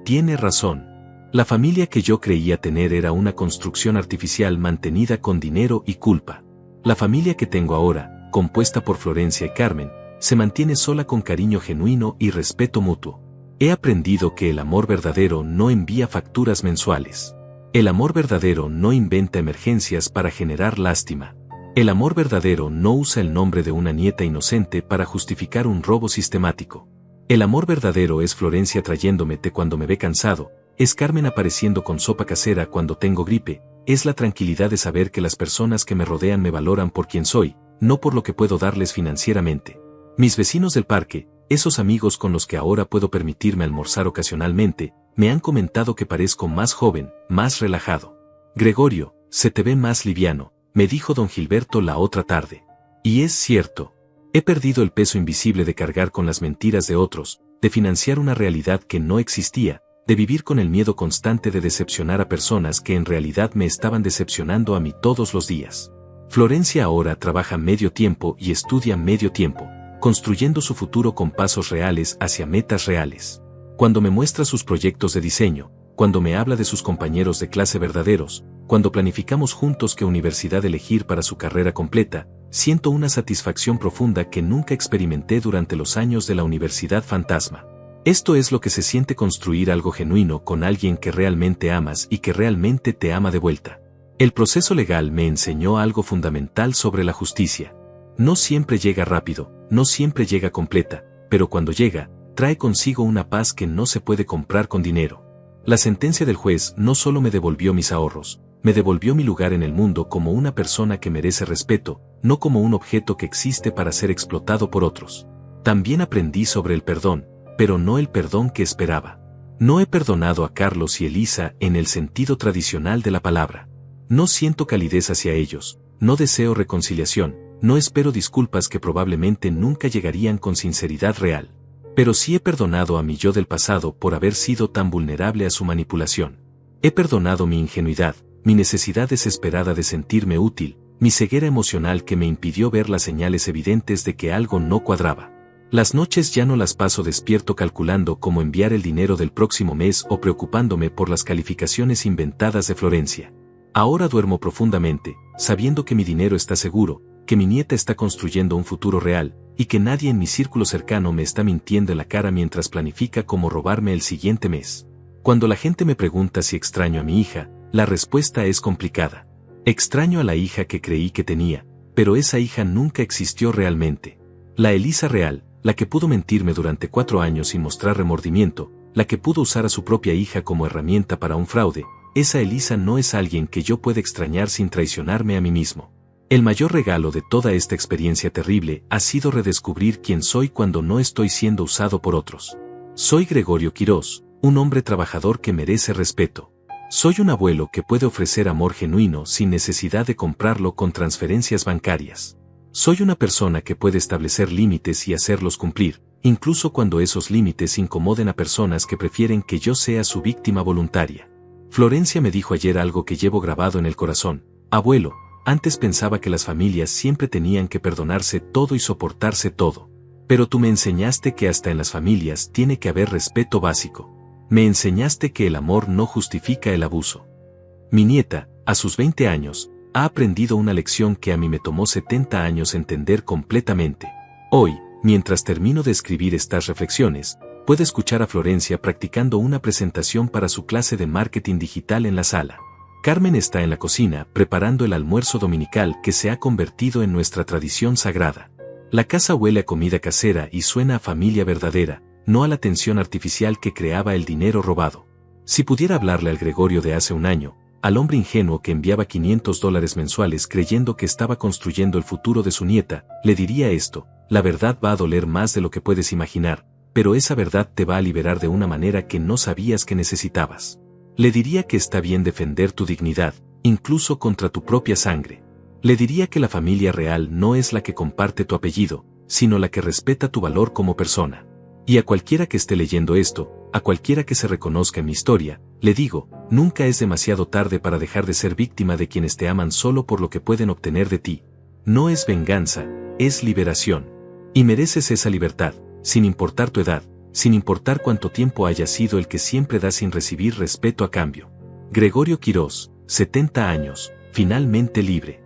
Tiene razón. La familia que yo creía tener era una construcción artificial mantenida con dinero y culpa. La familia que tengo ahora, compuesta por Florencia y Carmen, se mantiene sola con cariño genuino y respeto mutuo. He aprendido que el amor verdadero no envía facturas mensuales. El amor verdadero no inventa emergencias para generar lástima. El amor verdadero no usa el nombre de una nieta inocente para justificar un robo sistemático. El amor verdadero es Florencia trayéndome té cuando me ve cansado, es Carmen apareciendo con sopa casera cuando tengo gripe, es la tranquilidad de saber que las personas que me rodean me valoran por quien soy, no por lo que puedo darles financieramente. Mis vecinos del parque, esos amigos con los que ahora puedo permitirme almorzar ocasionalmente, me han comentado que parezco más joven, más relajado. Gregorio, se te ve más liviano, me dijo don Gilberto la otra tarde. Y es cierto. He perdido el peso invisible de cargar con las mentiras de otros, de financiar una realidad que no existía, de vivir con el miedo constante de decepcionar a personas que en realidad me estaban decepcionando a mí todos los días. Florencia ahora trabaja medio tiempo y estudia medio tiempo, construyendo su futuro con pasos reales hacia metas reales. Cuando me muestra sus proyectos de diseño, cuando me habla de sus compañeros de clase verdaderos, cuando planificamos juntos qué universidad elegir para su carrera completa, siento una satisfacción profunda que nunca experimenté durante los años de la universidad fantasma. Esto es lo que se siente construir algo genuino con alguien que realmente amas y que realmente te ama de vuelta. El proceso legal me enseñó algo fundamental sobre la justicia. No siempre llega rápido, no siempre llega completa, pero cuando llega, trae consigo una paz que no se puede comprar con dinero. La sentencia del juez no solo me devolvió mis ahorros, me devolvió mi lugar en el mundo como una persona que merece respeto, no como un objeto que existe para ser explotado por otros. También aprendí sobre el perdón, pero no el perdón que esperaba. No he perdonado a Carlos y Elisa en el sentido tradicional de la palabra. No siento calidez hacia ellos, no deseo reconciliación, no espero disculpas que probablemente nunca llegarían con sinceridad real. Pero sí he perdonado a mi yo del pasado por haber sido tan vulnerable a su manipulación. He perdonado mi ingenuidad, mi necesidad desesperada de sentirme útil, mi ceguera emocional que me impidió ver las señales evidentes de que algo no cuadraba. Las noches ya no las paso despierto calculando cómo enviar el dinero del próximo mes o preocupándome por las calificaciones inventadas de Florencia. Ahora duermo profundamente, sabiendo que mi dinero está seguro, que mi nieta está construyendo un futuro real, y que nadie en mi círculo cercano me está mintiendo en la cara mientras planifica cómo robarme el siguiente mes. Cuando la gente me pregunta si extraño a mi hija, la respuesta es complicada. Extraño a la hija que creí que tenía, pero esa hija nunca existió realmente. La Elisa real, la que pudo mentirme durante 4 años sin mostrar remordimiento, la que pudo usar a su propia hija como herramienta para un fraude, esa Elisa no es alguien que yo pueda extrañar sin traicionarme a mí mismo. El mayor regalo de toda esta experiencia terrible ha sido redescubrir quién soy cuando no estoy siendo usado por otros. Soy Gregorio Quirós, un hombre trabajador que merece respeto. Soy un abuelo que puede ofrecer amor genuino sin necesidad de comprarlo con transferencias bancarias. Soy una persona que puede establecer límites y hacerlos cumplir, incluso cuando esos límites incomoden a personas que prefieren que yo sea su víctima voluntaria. Florencia me dijo ayer algo que llevo grabado en el corazón. Abuelo, antes pensaba que las familias siempre tenían que perdonarse todo y soportarse todo. Pero tú me enseñaste que hasta en las familias tiene que haber respeto básico. Me enseñaste que el amor no justifica el abuso. Mi nieta, a sus 20 años, ha aprendido una lección que a mí me tomó 70 años entender completamente. Hoy, mientras termino de escribir estas reflexiones, puedo escuchar a Florencia practicando una presentación para su clase de marketing digital en la sala. Carmen está en la cocina preparando el almuerzo dominical que se ha convertido en nuestra tradición sagrada. La casa huele a comida casera y suena a familia verdadera, no a la tensión artificial que creaba el dinero robado. Si pudiera hablarle al Gregorio de hace un año, al hombre ingenuo que enviaba $500 mensuales creyendo que estaba construyendo el futuro de su nieta, le diría esto: la verdad va a doler más de lo que puedes imaginar, pero esa verdad te va a liberar de una manera que no sabías que necesitabas. Le diría que está bien defender tu dignidad, incluso contra tu propia sangre. Le diría que la familia real no es la que comparte tu apellido, sino la que respeta tu valor como persona. Y a cualquiera que esté leyendo esto, a cualquiera que se reconozca en mi historia, le digo, nunca es demasiado tarde para dejar de ser víctima de quienes te aman solo por lo que pueden obtener de ti. No es venganza, es liberación. Y mereces esa libertad, sin importar tu edad, sin importar cuánto tiempo hayas sido el que siempre da sin recibir respeto a cambio. Gregorio Quirós, 70 años, finalmente libre.